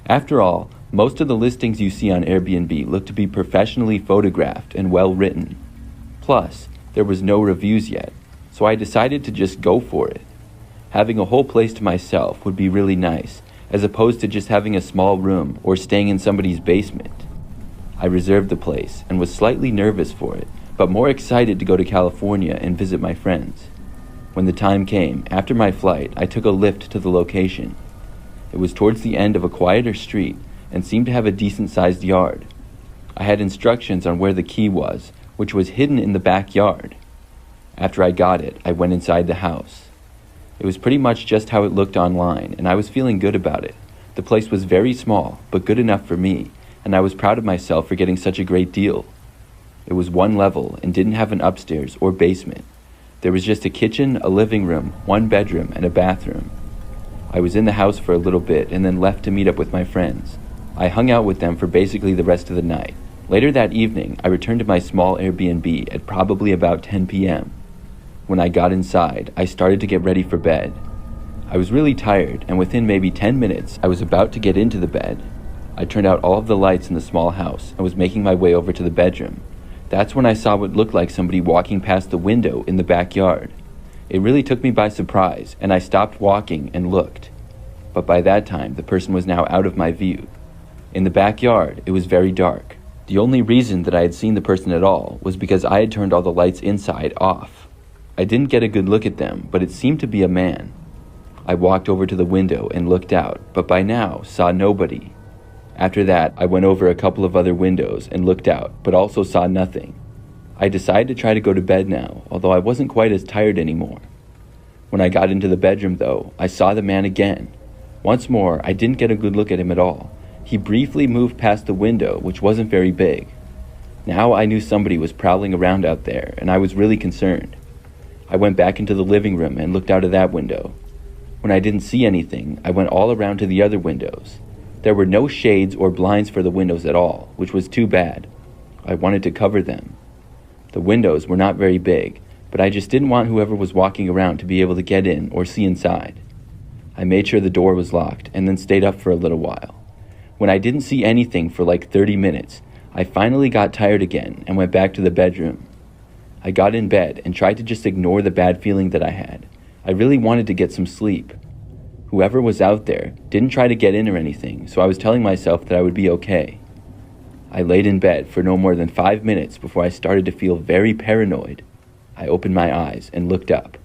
After all, most of the listings you see on Airbnb look to be professionally photographed and well written. Plus, there was no reviews yet, so I decided to just go for it. Having a whole place to myself would be really nice, as opposed to just having a small room or staying in somebody's basement. I reserved the place and was slightly nervous for it, but more excited to go to California and visit my friends. When the time came, after my flight, I took a Lyft to the location. It was towards the end of a quieter street and seemed to have a decent-sized yard. I had instructions on where the key was, which was hidden in the backyard. After I got it, I went inside the house. It was pretty much just how it looked online, and I was feeling good about it. The place was very small, but good enough for me, and I was proud of myself for getting such a great deal. It was one level and didn't have an upstairs or basement. There was just a kitchen, a living room, one bedroom, and a bathroom. I was in the house for a little bit and then left to meet up with my friends. I hung out with them for basically the rest of the night. Later that evening, I returned to my small Airbnb at probably about 10 p.m. When I got inside, I started to get ready for bed. I was really tired, and within maybe 10 minutes, I was about to get into the bed. I turned out all of the lights in the small house and was making my way over to the bedroom. That's when I saw what looked like somebody walking past the window in the backyard. It really took me by surprise, and I stopped walking and looked. But by that time, the person was now out of my view. In the backyard, it was very dark. The only reason that I had seen the person at all was because I had turned all the lights inside off. I didn't get a good look at them, but it seemed to be a man. I walked over to the window and looked out, but by now saw nobody. After that, I went over a couple of other windows and looked out, but also saw nothing. I decided to try to go to bed now, although I wasn't quite as tired anymore. When I got into the bedroom, though, I saw the man again. Once more, I didn't get a good look at him at all. He briefly moved past the window, which wasn't very big. Now I knew somebody was prowling around out there, and I was really concerned. I went back into the living room and looked out of that window. When I didn't see anything, I went all around to the other windows. There were no shades or blinds for the windows at all, which was too bad. I wanted to cover them. The windows were not very big, but I just didn't want whoever was walking around to be able to get in or see inside. I made sure the door was locked and then stayed up for a little while. When I didn't see anything for like 30 minutes, I finally got tired again and went back to the bedroom. I got in bed and tried to just ignore the bad feeling that I had. I really wanted to get some sleep. Whoever was out there didn't try to get in or anything, so I was telling myself that I would be okay. I laid in bed for no more than 5 minutes before I started to feel very paranoid. I opened my eyes and looked up.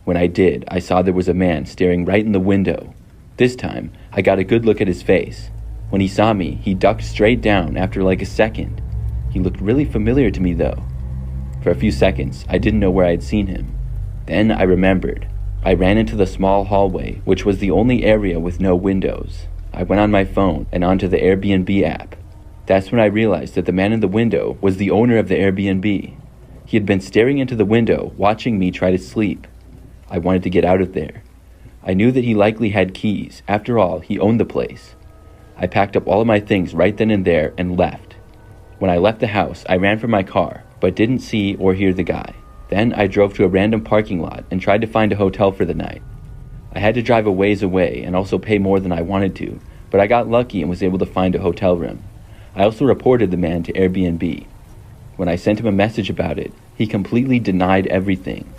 When I did, I saw there was a man staring right in the window. This time, I got a good look at his face. When he saw me, he ducked straight down after like a second. He looked really familiar to me though. For a few seconds, I didn't know where I had seen him. Then I remembered. I ran into the small hallway, which was the only area with no windows. I went on my phone and onto the Airbnb app. That's when I realized that the man in the window was the owner of the Airbnb. He had been staring into the window, watching me try to sleep. I wanted to get out of there. I knew that he likely had keys. After all, he owned the place. I packed up all of my things right then and there and left. When I left the house, I ran for my car, but didn't see or hear the guy. Then I drove to a random parking lot and tried to find a hotel for the night. I had to drive a ways away and also pay more than I wanted to, but I got lucky and was able to find a hotel room. I also reported the man to Airbnb. When I sent him a message about it, he completely denied everything.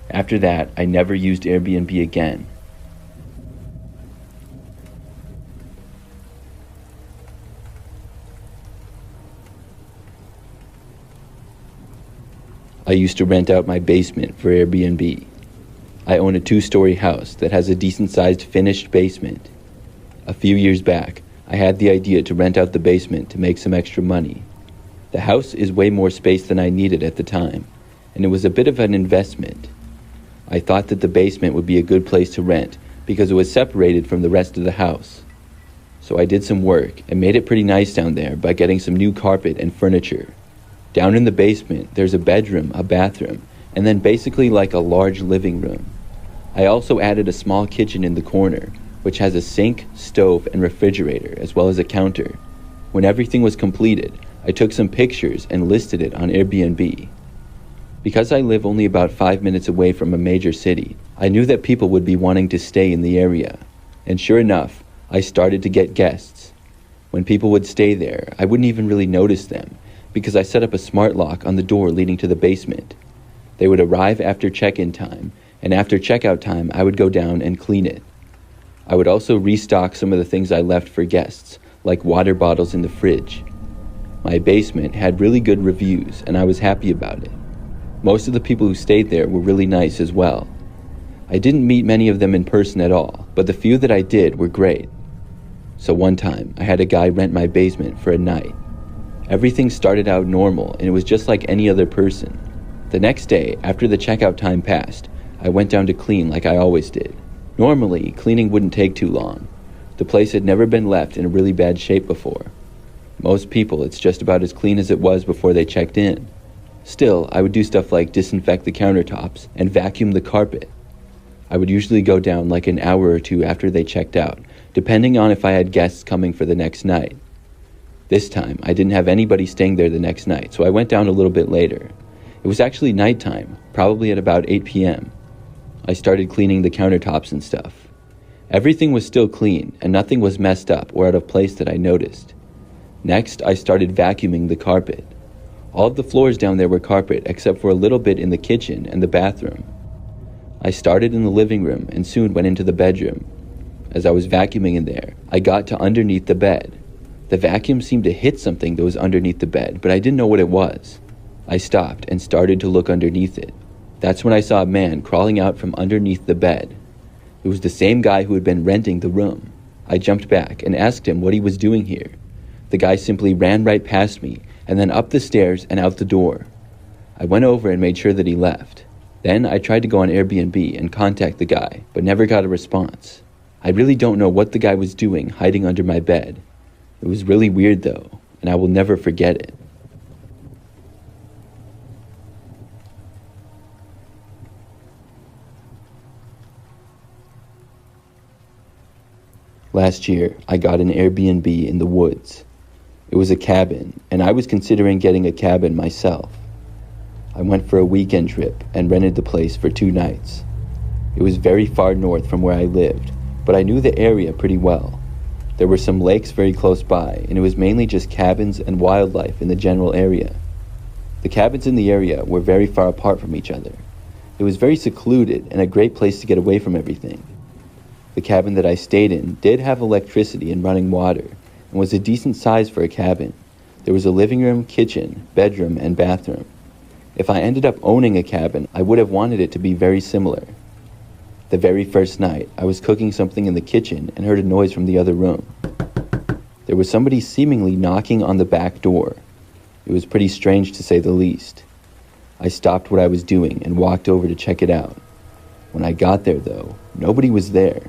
After that, I never used Airbnb again. I used to rent out my basement for Airbnb. I own a 2-story house that has a decent-sized finished basement. A few years back, I had the idea to rent out the basement to make some extra money. The house is way more space than I needed at the time, and it was a bit of an investment. I thought that the basement would be a good place to rent because it was separated from the rest of the house. So I did some work and made it pretty nice down there by getting some new carpet and furniture. Down in the basement, there's a bedroom, a bathroom, and then basically like a large living room. I also added a small kitchen in the corner, which has a sink, stove, and refrigerator, as well as a counter. When everything was completed, I took some pictures and listed it on Airbnb. Because I live only about 5 minutes away from a major city, I knew that people would be wanting to stay in the area. And sure enough, I started to get guests. When people would stay there, I wouldn't even really notice them, because I set up a smart lock on the door leading to the basement. They would arrive after check-in time, and after checkout time, I would go down and clean it. I would also restock some of the things I left for guests, like water bottles in the fridge. My basement had really good reviews, and I was happy about it. Most of the people who stayed there were really nice as well. I didn't meet many of them in person at all, but the few that I did were great. So one time, I had a guy rent my basement for a night. Everything started out normal, and it was just like any other person. The next day, after the checkout time passed, I went down to clean like I always did. Normally, cleaning wouldn't take too long. The place had never been left in a really bad shape before. Most people, it's just about as clean as it was before they checked in. Still, I would do stuff like disinfect the countertops and vacuum the carpet. I would usually go down like an hour or two after they checked out, depending on if I had guests coming for the next night. This time, I didn't have anybody staying there the next night, so I went down a little bit later. It was actually nighttime, probably at about 8 p.m. I started cleaning the countertops and stuff. Everything was still clean, and nothing was messed up or out of place that I noticed. Next, I started vacuuming the carpet. All of the floors down there were carpet, except for a little bit in the kitchen and the bathroom. I started in the living room and soon went into the bedroom. As I was vacuuming in there, I got to underneath the bed. The vacuum seemed to hit something that was underneath the bed, but I didn't know what it was. I stopped and started to look underneath it. That's when I saw a man crawling out from underneath the bed. It was the same guy who had been renting the room. I jumped back and asked him what he was doing here. The guy simply ran right past me and then up the stairs and out the door. I went over and made sure that he left. Then I tried to go on Airbnb and contact the guy, but never got a response. I really don't know what the guy was doing hiding under my bed. It was really weird though, and I will never forget it. Last year, I got an Airbnb in the woods. It was a cabin, and I was considering getting a cabin myself. I went for a weekend trip and rented the place for 2 nights. It was very far north from where I lived, but I knew the area pretty well. There were some lakes very close by, and it was mainly just cabins and wildlife in the general area. The cabins in the area were very far apart from each other. It was very secluded and a great place to get away from everything. The cabin that I stayed in did have electricity and running water, and was a decent size for a cabin. There was a living room, kitchen, bedroom, and bathroom. If I ended up owning a cabin, I would have wanted it to be very similar. The very first night, I was cooking something in the kitchen and heard a noise from the other room. There was somebody seemingly knocking on the back door. It was pretty strange to say the least. I stopped what I was doing and walked over to check it out. When I got there, though, nobody was there.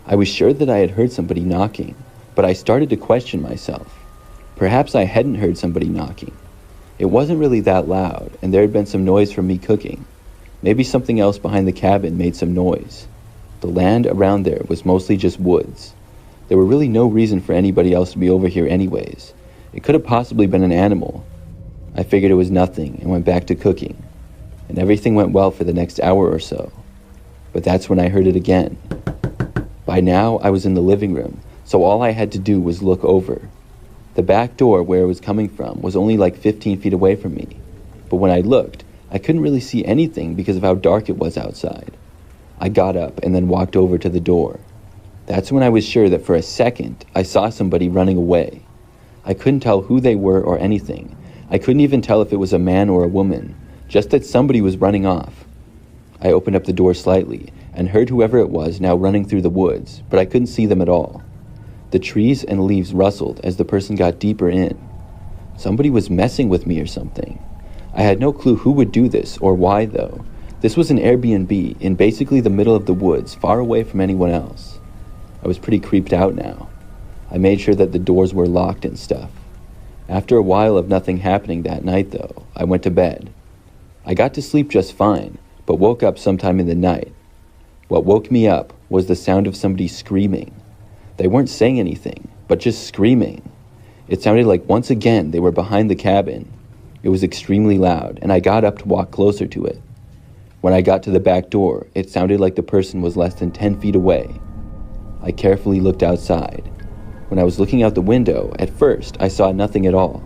I was sure that I had heard somebody knocking, but I started to question myself. Perhaps I hadn't heard somebody knocking. It wasn't really that loud, and there had been some noise from me cooking. Maybe something else behind the cabin made some noise. The land around there was mostly just woods. There were really no reason for anybody else to be over here anyways. It could have possibly been an animal. I figured it was nothing and went back to cooking, and everything went well for the next hour or so. But that's when I heard it again. By now, I was in the living room, so all I had to do was look over. The back door where it was coming from was only like 15 feet away from me, but when I looked, I couldn't really see anything because of how dark it was outside. I got up and then walked over to the door. That's when I was sure that for a second, I saw somebody running away. I couldn't tell who they were or anything. I couldn't even tell if it was a man or a woman, just that somebody was running off. I opened up the door slightly and heard whoever it was now running through the woods, but I couldn't see them at all. The trees and leaves rustled as the person got deeper in. Somebody was messing with me or something. I had no clue who would do this or why though. This was an Airbnb in basically the middle of the woods, far away from anyone else. I was pretty creeped out now. I made sure that the doors were locked and stuff. After a while of nothing happening that night though, I went to bed. I got to sleep just fine, but woke up sometime in the night. What woke me up was the sound of somebody screaming. They weren't saying anything, but just screaming. It sounded like once again they were behind the cabin. It was extremely loud, and I got up to walk closer to it. When I got to the back door, it sounded like the person was less than 10 feet away. I carefully looked outside. When I was looking out the window, at first I saw nothing at all.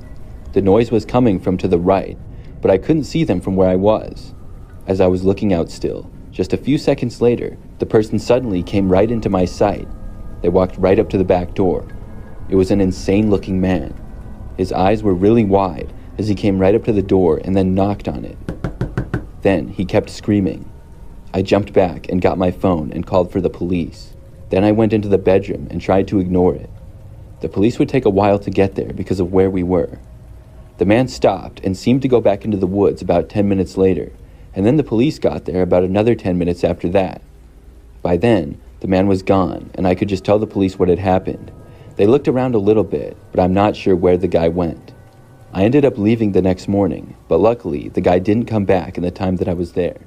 The noise was coming from to the right, but I couldn't see them from where I was. As I was looking out still, just a few seconds later, the person suddenly came right into my sight. They walked right up to the back door. It was an insane-looking man. His eyes were really wide as he came right up to the door and then knocked on it. Then he kept screaming. I jumped back and got my phone and called for the police. Then I went into the bedroom and tried to ignore it. The police would take a while to get there because of where we were. The man stopped and seemed to go back into the woods about 10 minutes later, and then the police got there about another 10 minutes after that. By then, the man was gone, and I could just tell the police what had happened. They looked around a little bit, but I'm not sure where the guy went. I ended up leaving the next morning, but luckily, the guy didn't come back in the time that I was there.